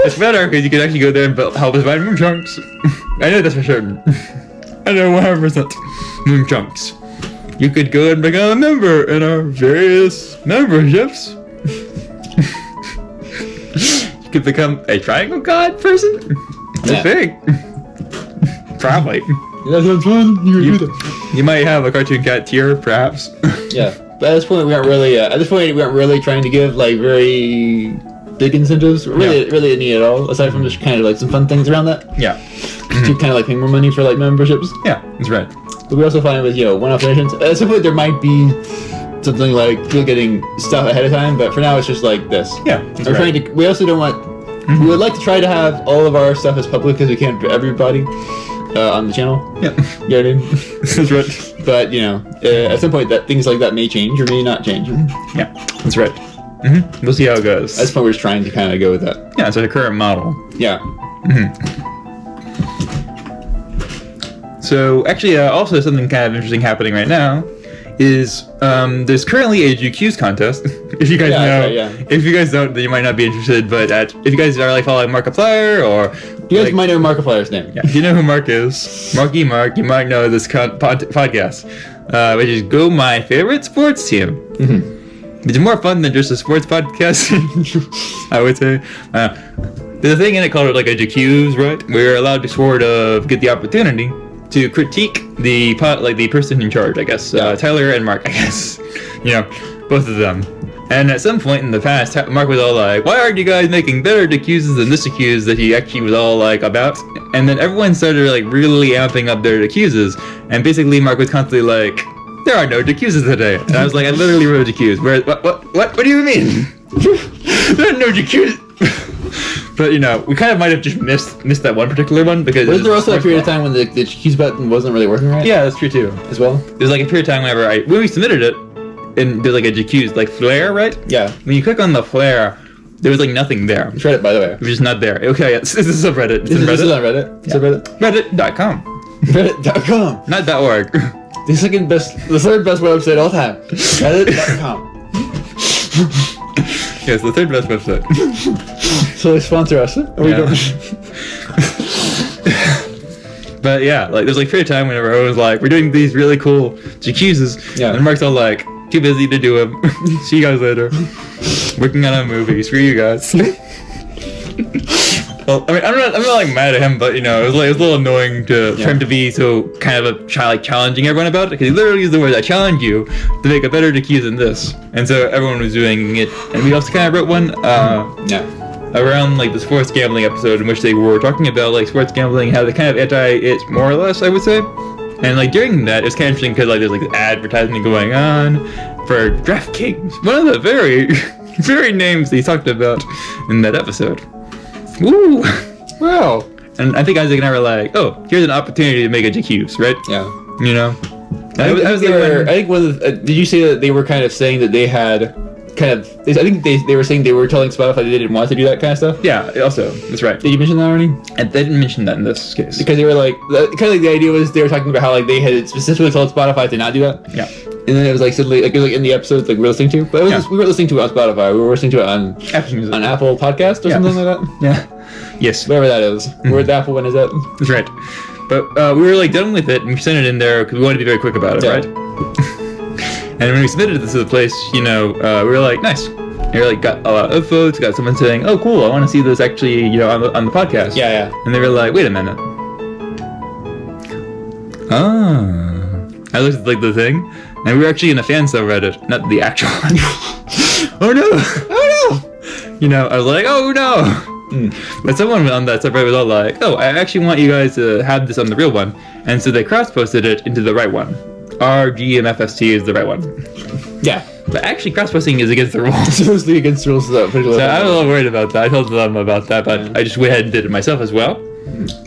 It's better because you can actually go there and help us find moon chunks. I know that's for certain. I know 100% moon chunks. You could go and become a member in our various memberships. You could become a triangle god person. That's big. Probably. That sounds fun. You might have a cartoon cat tier, perhaps. Yeah, but at this point we aren't really trying to give like very big incentives. Really any at all, aside from just kind of like some fun things around that. Yeah. To kind of like pay more money for like memberships. Yeah, that's right. But we also find with one-off donations. At some point there might be something like people getting stuff ahead of time, but for now it's just like this. Yeah, that's right. We also don't want. We would like to try to have all of our stuff as public as we can for everybody on the channel. Yeah. You know what I mean? That's right. But at some point that things like that may change or may not change. Yeah, that's right. We'll see how it goes. At this point we're just trying to kind of go with that. Yeah, it's our current model. Yeah. So actually, also something kind of interesting happening right now is there's currently a GQs contest. If you guys know, if you guys don't, then you might not be interested. But if you guys are like following Markiplier or you guys might know Markiplier's name. Yeah, if you know who Mark is, Mark, you might know this podcast, which is Go My Favorite Sports Team. It's more fun than just a sports podcast, I would say. There's a thing in it called like a GQs, right? We're allowed to sort of get the opportunity to critique the person in charge, I guess. Tyler and Mark, I guess. Both of them. And at some point in the past, Mark was all like, why aren't you guys making better accuses than this accuse that he actually was all like about? And then everyone started like really amping up their accuses. And basically Mark was constantly like, there are no accuses today. And I was like, I literally wrote accuse. What do you mean? There are no accuses. But we kind of might have just missed that one particular one because. Was there also a period of time when the accuse button wasn't really working right? Yeah, that's true too. As well. There's like a period of time when we submitted it, and there's like a accused like flare, right? Yeah. When you click on the flare, there was like nothing there. It's Reddit, by the way. It was just not there. Okay, yeah, this is a Reddit. This is on Reddit. It's a Reddit. Reddit.com. Reddit.com. Not .org. The third best website of all time. Reddit.com. Yes, the third best website. So they sponsor us. We don't. But yeah, like there's like a period of time whenever I was like, we're doing these really cool accuses, and Mark's all like, too busy to do them. See you guys later. Working on a movie. Screw you guys. Well, I mean, I'm not like mad at him, but it was a little annoying for him to be so kind of challenging everyone about it, because he literally used the words, I challenge you to make a better accuse than this. And so everyone was doing it, and we also kind of wrote one around like the sports gambling episode in which they were talking about like sports gambling, how they kind of anti it more or less, I would say. And like during that, it's kind of interesting because like there's like advertisement going on for DraftKings, one of the very, very names they talked about in that episode. Ooh, wow! And I think Isaac and I were like, "Oh, here's an opportunity to make a GQs, right?" Yeah. Did you say that they were kind of saying that they had I think they were saying they were telling Spotify they didn't want to do that kind of stuff? Yeah, also, that's right. Did you mention that already? And they didn't mention that in this case. Because they were like, kind of like the idea was they were talking about how like they had specifically told Spotify to not do that. Yeah. And then it was like suddenly, like it was like in the episodes like we were listening to, but it was we weren't listening to it on Spotify. We were listening to it on Apple Podcast or something like that. Yeah. Yes. Whatever that is. Where the Apple one is at. That's right. But we were like done with it and we sent it in there because we wanted to be very quick about it, right? And when we submitted this to the place, we were like, nice. And we like got a lot of votes. Got someone saying, "Oh, cool! I want to see this actually, on the podcast." Yeah. And they were like, "Wait a minute, Oh. I looked at like the thing, and we were actually in a fan subreddit, not the actual one. Oh no! Oh no! You know, I was like, oh no! But someone on that subreddit was all like, oh, I actually want you guys to have this on the real one. And so they cross-posted it into the right one. RGMFST is the right one. Yeah. But actually, cross-posting is against the rules. Supposedly against the rules. So I was a little worried about that. I told them about that, but I just went ahead and did it myself as well.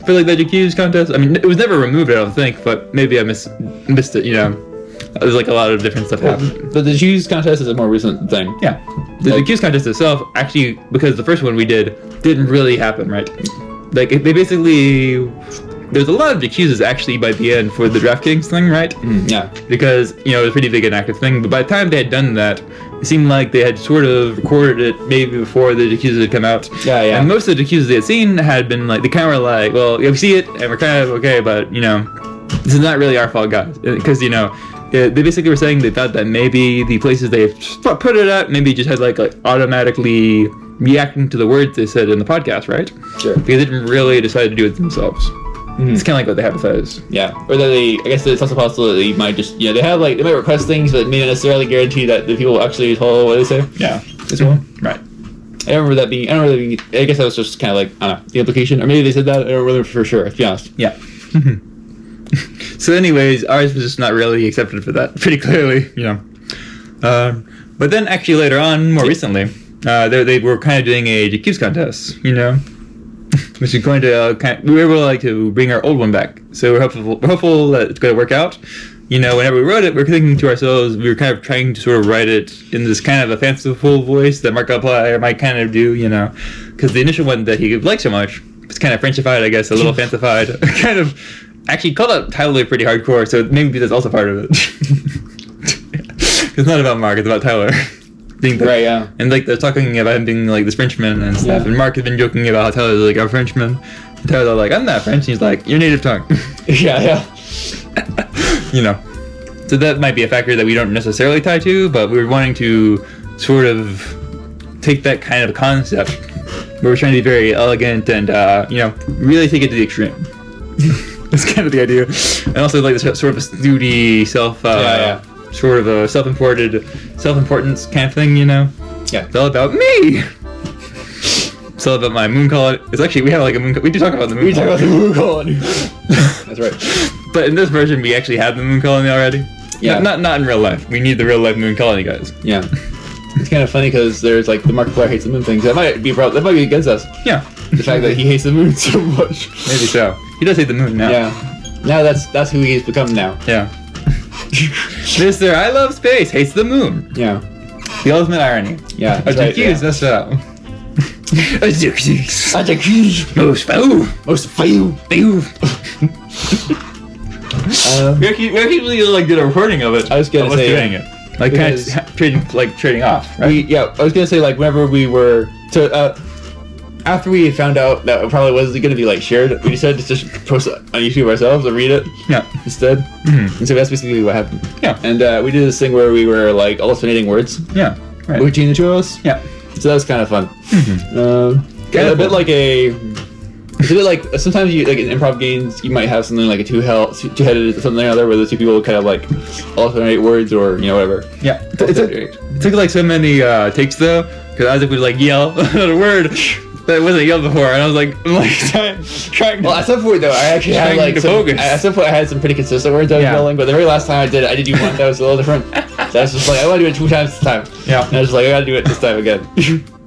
For like the Accused contest, I mean, it was never removed, I don't think, but maybe I missed it, you know. There's like a lot of different stuff happening. But the Accused contest is a more recent thing. Yeah. The Accused contest itself, actually, because the first one we did didn't really happen, right? Like, they basically... There's a lot of excuses actually by the end for the DraftKings thing, right? Yeah. Because, you know, it was a pretty big and active thing, but by the time they had done that, it seemed like they had sort of recorded it maybe before the excuses had come out. Yeah, yeah. And most of the excuses they had seen had been like, they kind of were like, well, yeah, we see it and we're kind of okay, but, you know, this is not really our fault, guys. Because, you know, they basically were saying they thought that maybe the places they put it at maybe just had like automatically reacting to the words they said in the podcast, right? Sure. Because they didn't really decide to do it themselves. It's kind of like what they hypothesize. Yeah, or that I guess it's also possible that they might just, you know, they might request things, but may not necessarily guarantee that the people will actually follow what they say. Yeah. As well. Right. I remember that being, I guess that was just kind of like, I don't know, the implication, or maybe they said that, I don't remember for sure, to be honest. Yeah. So anyways, ours was just not really accepted for that, pretty clearly, you know. But then actually later on, more recently, they were kind of doing a GQs contest, you know. Which is going to we were able like to bring our old one back, so we're hopeful that it's going to work out. You know, whenever we wrote it, we were thinking to ourselves, we were kind of trying to sort of write it in this kind of a fanciful voice that Markiplier might kind of do, you know, because the initial one that he liked so much was kind of Frenchified, I guess, a little fancified, kind of actually called out Tyler pretty hardcore, so maybe that's also part of it. It's not about Mark, it's about Tyler. Right, yeah. And like they're talking about him being like this Frenchman and stuff, and Mark has been joking about how Tyler's like a Frenchman. And Tyler's like, I'm not French, and he's like, your native tongue. Yeah. You know. So that might be a factor that we don't necessarily tie to, but we were wanting to sort of take that kind of concept where we're trying to be very elegant and you know, really take it to the extreme. That's kind of the idea. And also like this sort of a snooty sort of a self-importance kind of thing, you know? Yeah. It's all about me! It's all about my moon colony. It's actually, we have like a moon we do talk about the moon colony. We talk about the moon colony. That's right. But in this version, we actually have the moon colony already. Yeah. Not in real life. We need the real life moon colony, guys. Yeah. It's kind of funny because there's like the Markiplier hates the moon thing. So that might be against us. Yeah. The fact that he hates the moon so much. Maybe so. He does hate the moon now. Yeah. Now that's who he's become now. Yeah. Mr. I love space hates the moon. Yeah. The ultimate irony. Yeah. That's right. That's right. Most foul. We actually like did a recording of it. I was gonna say doing it. Like kind of trading off. Right? I was gonna say like whenever we were after we found out that it probably wasn't going to be like shared, we decided to just post it on YouTube ourselves and read it instead. And so that's basically what happened. Yeah. And we did this thing where we were like alternating words. Yeah. Right. Between the two of us. Yeah. So that was kind of fun. A bit like it's a bit like sometimes you like in improv games you might have something like a two-headed something or other where the two people kind of like alternate words or you know whatever. Yeah. It took like so many takes though because Isaac would like yell a word that wasn't yelled before, and I was like trying to. Well, at some point though, I actually had like at some point I had some pretty consistent words I was yelling, but the very last time I did it, I did do one that was a little different. So I was just like, I want to do it 2 times this time. Yeah. And I was just like, I gotta do it this time again.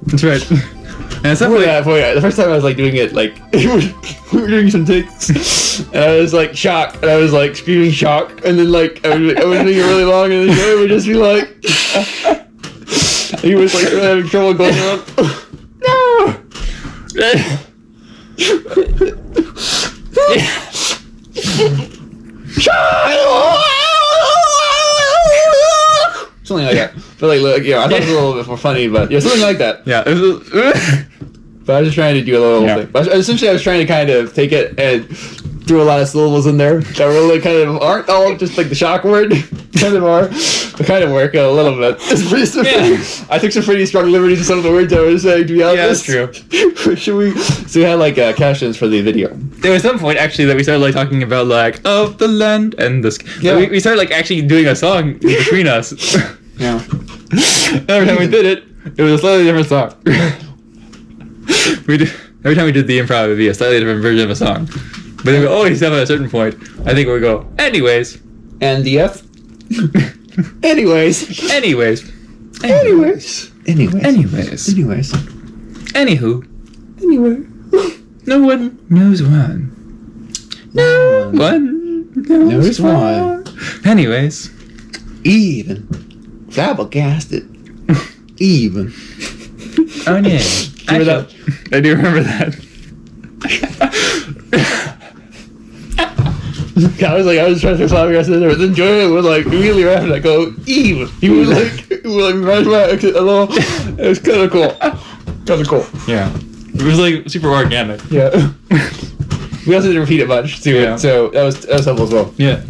That's right. And at some point, the first time I was like doing it, like we were doing some takes, and I was like shocked, and I was like screaming shock, and then like I was doing it really long, and then Joey would just be like, he was like really having trouble going on. No. Something like that. But like, yeah, I thought it was a little bit more funny, but yeah, something like that. Yeah. But I was just trying to do a little thing. But essentially, I was trying to kind of take it and threw a lot of syllables in there that really kind of aren't all just like the shock word, kind of are, but kind of work a little bit. It's pretty I took some pretty strong liberties with some of the words I was saying, to be honest. Yeah, that's true. Should we? So we had like captions for the video. There was some point actually that we started like talking about like of the land and the sky. Yeah. We started like actually doing a song between us. Yeah. Every time we did it, it was a slightly different song. Every time we did the improv, it would be a slightly different version of a song. But then we always have at a certain point, I think we go, anyways. And the F. Anyways. Anywho. Anyway. No one knows one. No one knows one. Anyways. Even. Flabbergasted. Even. Oh yeah. Remember that? I do remember that. I was trying to flabbergasted there, but then Jordan would like immediately right after that go, even. He would like right back a little. It was kind of cool. Yeah. It was like super organic. Yeah. We also didn't repeat it much too, Yeah. so that was helpful as well. Yeah.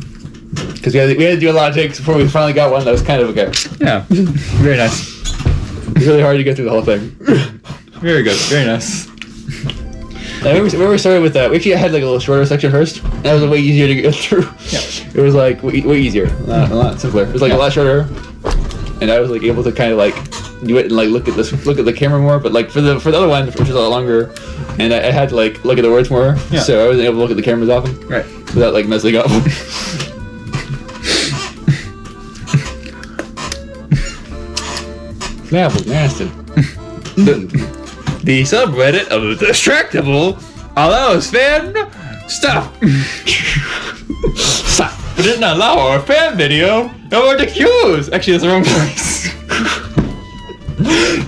Because we had to do a lot of takes before we finally got one that was kind of okay. Yeah. Very nice. It was really hard to get through the whole thing. Very good. Very nice. I remember we started with we actually had like a little shorter section first. That was way easier to get through. Yeah. It was like way easier, a lot simpler. It was like a lot shorter, and I was like able to kind of like do it and like look at the camera more. But like for the other one, which was a lot longer, and I had to like look at the words more, so I wasn't able to look at the cameras often, Right. without like messing up. Flabbergasted. The subreddit of Distractible allows fan stop. Stop. But didn't allow our fan video or the cues. Actually, that's the wrong place.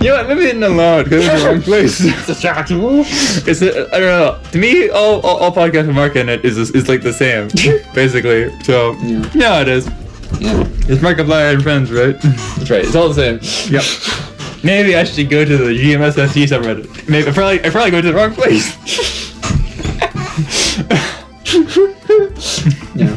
You know what? Maybe they didn't allow it because it's the wrong place. Distractible. It's I don't know. To me, all podcasts with Mark in it is like the same, basically. So yeah, it is. Yeah. It's Markiplier and friends, right? That's right. It's all the same. Yep. Maybe I should go to the GMSFT subreddit. Maybe I probably go to the wrong place. Yeah.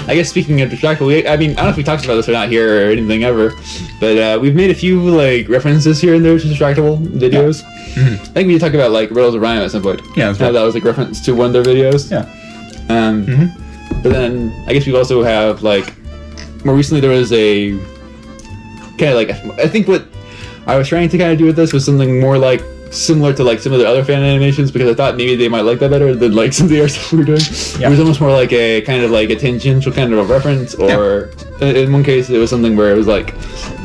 I guess speaking of Distractible, I mean, I don't know if we talked about this or not here or anything ever, but we've made a few like references here and there to Distractible videos. Yeah. Mm-hmm. I think we did talk about like Riddles of Rhyme at some point. Yeah, that's How right. that was like reference to one of their videos. Yeah. But then I guess we also have like more recently there was a kind of like I think what I was trying to kind of do with this was something more like similar to like some of the other fan animations because I thought maybe they might like that better than like some of the other stuff we were doing. Yeah. It was almost more like a kind of like a tangential kind of a reference, or in one case it was something where it was like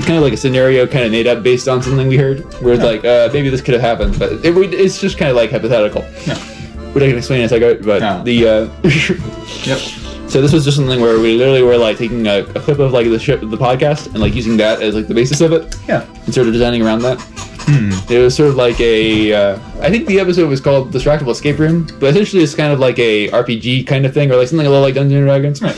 kind of like a scenario kind of made up based on something we heard, where it's like maybe this could have happened, but it's just kind of like hypothetical. Yeah. Which I can explain as I go, but Yep. So this was just something where we literally were like taking a clip of like the podcast and like using that as like the basis of it. Yeah. And sort of designing around that. It was sort of like a, I think the episode was called Distractible Escape Room, but essentially it's kind of like a RPG kind of thing, or like something a little like Dungeons and Dragons. Right.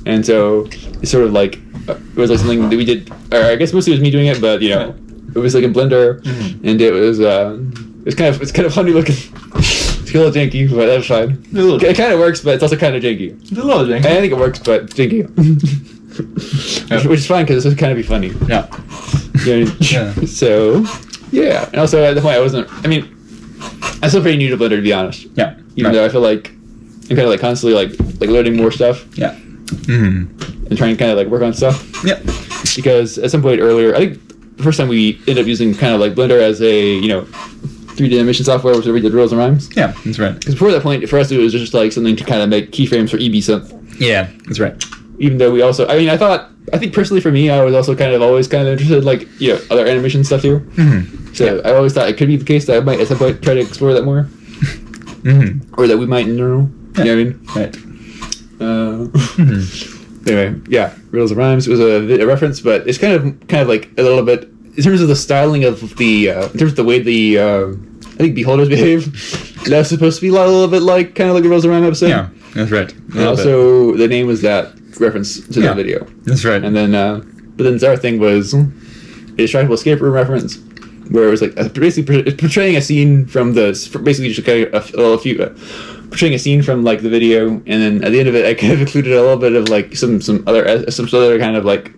And so it's sort of like, it was like something that we did, or I guess mostly it was me doing it, but you know, it was like in Blender, and it was, it's kind of funny looking. It's a little janky, but that's fine. It kind of works, but it's also kind of janky. It's a little janky. I think it works, but janky. Which is fine because it's kind of be funny. Yeah. Yeah. So, yeah. And also at the point I'm still pretty new to Blender, to be honest. Yeah. Even though I feel like I'm kind of like constantly like learning more stuff. Yeah. And trying to kind of like work on stuff. Yep. Because at some point earlier, I think the first time we ended up using kind of like Blender as a 3D animation software, was where we did Riddles and Rhymes. Yeah, that's right. Because before that point, for us it was just like something to kind of make keyframes for EB synth. Yeah, that's right. Even though we also, I think personally for me, I was also kind of always kind of interested in like, other animation stuff too. So I always thought it could be the case that I might at some point try to explore that more. Or that we might in general. Yeah. You know what I mean? Right. Anyway, yeah, Riddles and Rhymes was a reference, but it's kind of like a little bit, in terms of the styling of the, in terms of the way the, I think beholders behave, that's supposed to be a little bit like, kind of like the Riddles and Rhymes episode. Yeah, that's right. And also, the name was that reference to that video. That's right. And then, but then the other thing was a Distractible Escape Room reference, where it was like basically portraying a scene from basically just kind of portraying a scene from like the video, and then at the end of it, I kind of included a little bit of like some other kind of like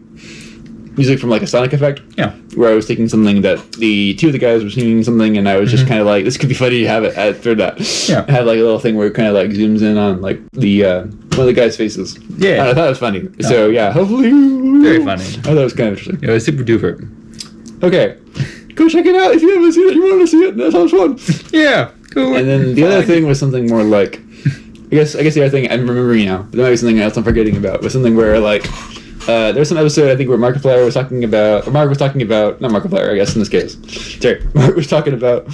music from like a sonic effect. Yeah. Where I was taking something that the two of the guys were singing something, and I was just kind of like, this could be funny to have it through that. Yeah. I had like a little thing where it kind of like zooms in on like the one of the guys' faces. Yeah. And I thought it was funny. Yeah. So yeah, hopefully. Very funny. I thought it was kind of interesting. It was super duper. Okay. Go check it out if you haven't seen it. You want to see it. That sounds fun. Yeah. Cool. And then the other thing was something more like, I guess the other thing I'm remembering now, but there might be something else I'm forgetting about, was something where like, there was some episode I think where Markiplier was talking about, not Markiplier, I guess in this case. Sorry, Mark was talking about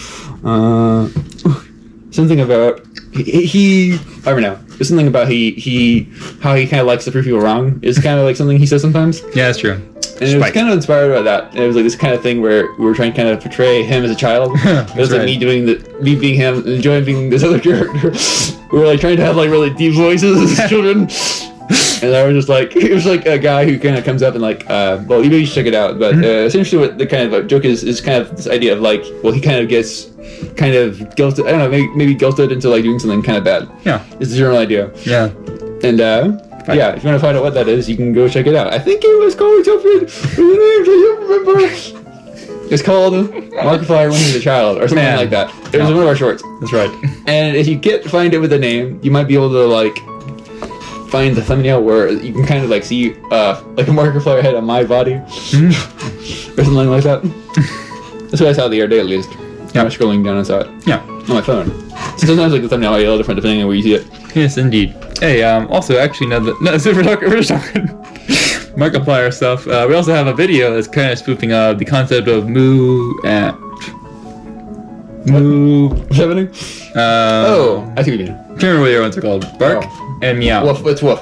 something about he I don't know. There's something about how he kind of likes to prove people wrong. Is kind of like something he says sometimes. Yeah, that's true. And it was kind of inspired by that. And it was like this kind of thing where we were trying to kind of portray him as a child. It was like me being him, and enjoying being this other character. We were like trying to have like really deep voices as children. And I was just like, it was like a guy who kind of comes up and like, well, you should check it out. But essentially what the kind of joke is kind of this idea of like, well, he kind of gets kind of guilted, I don't know, maybe guilted into like doing something kind of bad. Yeah. It's the general idea. Yeah. And yeah, if you want to find out what that is, you can go check it out. I think it was called something with the names I don't remember. It's called Markiplier When He's a Child or something like that. It was one of our shorts. That's right. And if you find it with a name, you might be able to like find the thumbnail where you can kind of like see like a Markiplier head on my body or something like that. That's what I saw the other day at least. I was scrolling down and saw it. Yeah. On my phone. So sometimes like the thumbnail might be a little different depending on where you see it. Yes, indeed. Hey, also, actually, so we're just talking Markiplier stuff. We also have a video that's kind of spoofing the concept of moo and moo. What's happening? I see what you mean. I can't remember what the other ones are called. Bark and meow. Woof. It's woof.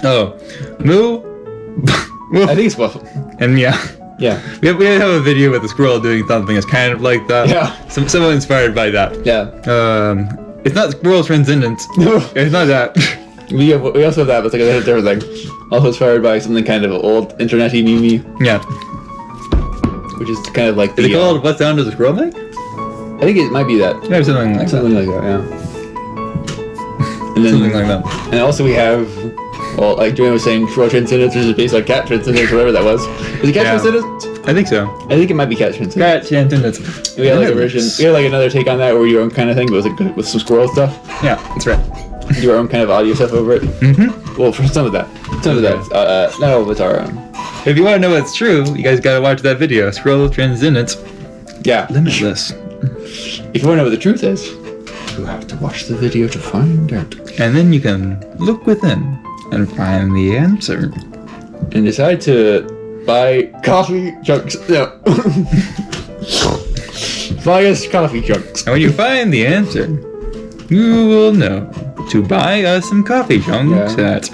Oh, moo. Woof. I think it's woof. And meow. Yeah. We have a video with a squirrel doing something that's kind of like that. Yeah. Somewhat inspired by that. Yeah. It's not squirrel transcendence. No. It's not that. We also have that, but it's like a different thing. Also inspired by something kind of old internet-y meme. Yeah. Which is kind of like Is it called What Sound Does a Squirrel Make? I think it might be that. Yeah, something like that. Yeah. And then, something like that. And also we have, well, like Joanne was saying, squirrel transcendence, which is based on cat transcendence, whatever that was. Is it cat transcendence? I think so. I think it might be cat transcendence. Cat transcendence. We had like a version. We had like another take on that, where your own kind of thing, but it was like with some squirrel stuff. Yeah, that's right. Your own kind of audio stuff over it. Mm-hmm. Well, for some of that. Not all of it's our own. If you want to know what's true, you guys gotta watch that video. Squirrel transcendence. Yeah. Limitless. If you want to know what the truth is, you have to watch the video to find out. And then you can look within and find the answer. And decide to buy coffee chunks. No. Buy us coffee chunks. And when you find the answer, you will know to buy us some coffee chunks at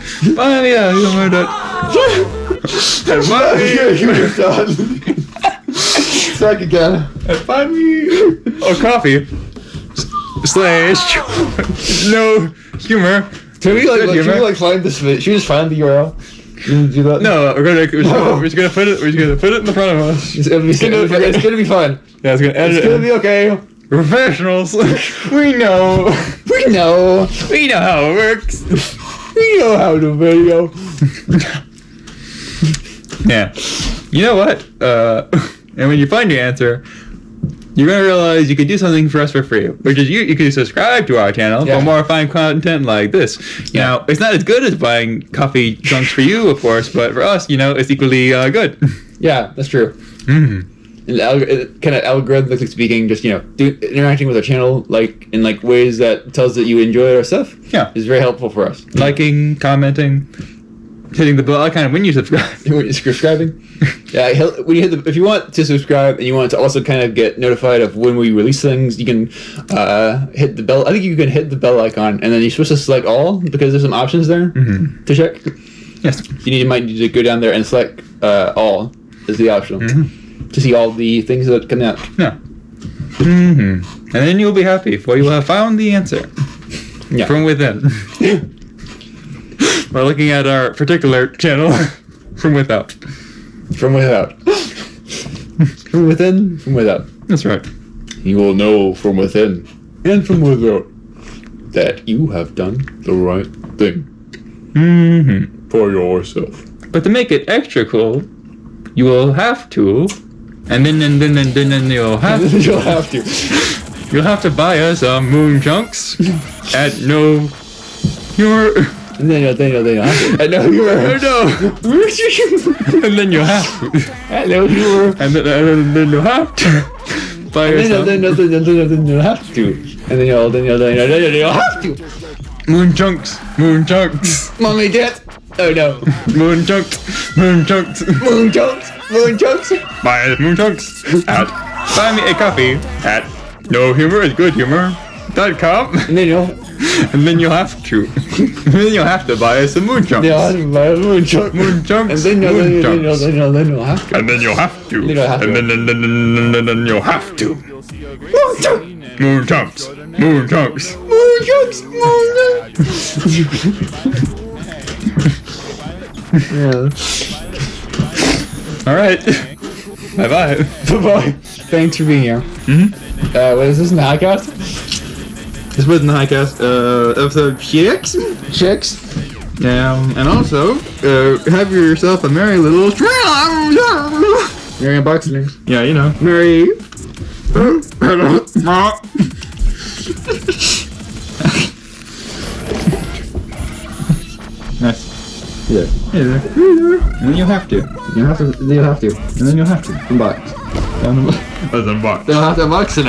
Back again. At buy me a coffee / no humor. Can we find this? Should we just find the URL? You do that? No, we're just gonna put it in the front of us. It's gonna be fun. Yeah, it's gonna edit. It's gonna be okay. We're professionals. We know how it works. We know how to video. Yeah. You know what? And when you find your answer, you're gonna realize you could do something for us for free, which is you can subscribe to our channel for more fine content like this. Now, it's not as good as buying coffee chunks for you, of course, but for us, it's equally good. Yeah, that's true. Mm-hmm. And kind of algorithmically speaking, just interacting with our channel in ways that tells that you enjoy our stuff. Yeah, is very helpful for us. Liking, commenting, hitting the bell icon when you subscribe. Subscribing. Yeah, if you want to subscribe and you want to also kind of get notified of when we release things, you can hit the bell. I think you can hit the bell icon and then you're supposed to select all because there's some options there to check. Yes. You might need to go down there and select all is the option to see all the things that come out. Yeah. And then you'll be happy, for you will have found the answer from within. We're looking at our particular channel from without. From without. From within, from without. That's right. You will know from within and from without that you have done the right thing Mm-hmm. for yourself. But to make it extra cool, you will have to, and then you'll have to. You'll have to. You'll have to buy us some moon chunks at no humor. And then you'll have to. I know you were. No. And then you'll have to. Hello, you were. And then you'll have to buy us some Then you'll have to. And then you'll have to. moon chunks. Moon chunks. Mommy, Dad. Oh no. Moon chunks. Moon chunks. Moon chunks. Moon chunks. Buy us moon chunks at buy me a coffee at nohumorisgoodhumor-cast. And then you'll have to. And then you'll have to buy us some moon chunks. you'll have to buy a moon chunk. Moon chunks. And then moon chunks. you'll have to. And then you'll have to. Then you'll have to. And then you'll have to. Moon chunk. Moon chunks. Moon chunks. Moon chunks. Moon chunks. Yeah. All right. Bye bye. Bye-bye. Thanks for being here. Mhm. What is this, NHIGH-cast? This was the NHIGH-cast episode 6. Chicks? And also, have yourself a merry little. Merry Unboxening. Yeah, you know. Merry. Nice. Yeah. Yeah, and then you'll have to. You'll have to. You'll have to. And then you'll have to. Unbox. That's unboxed. They'll have to unbox it.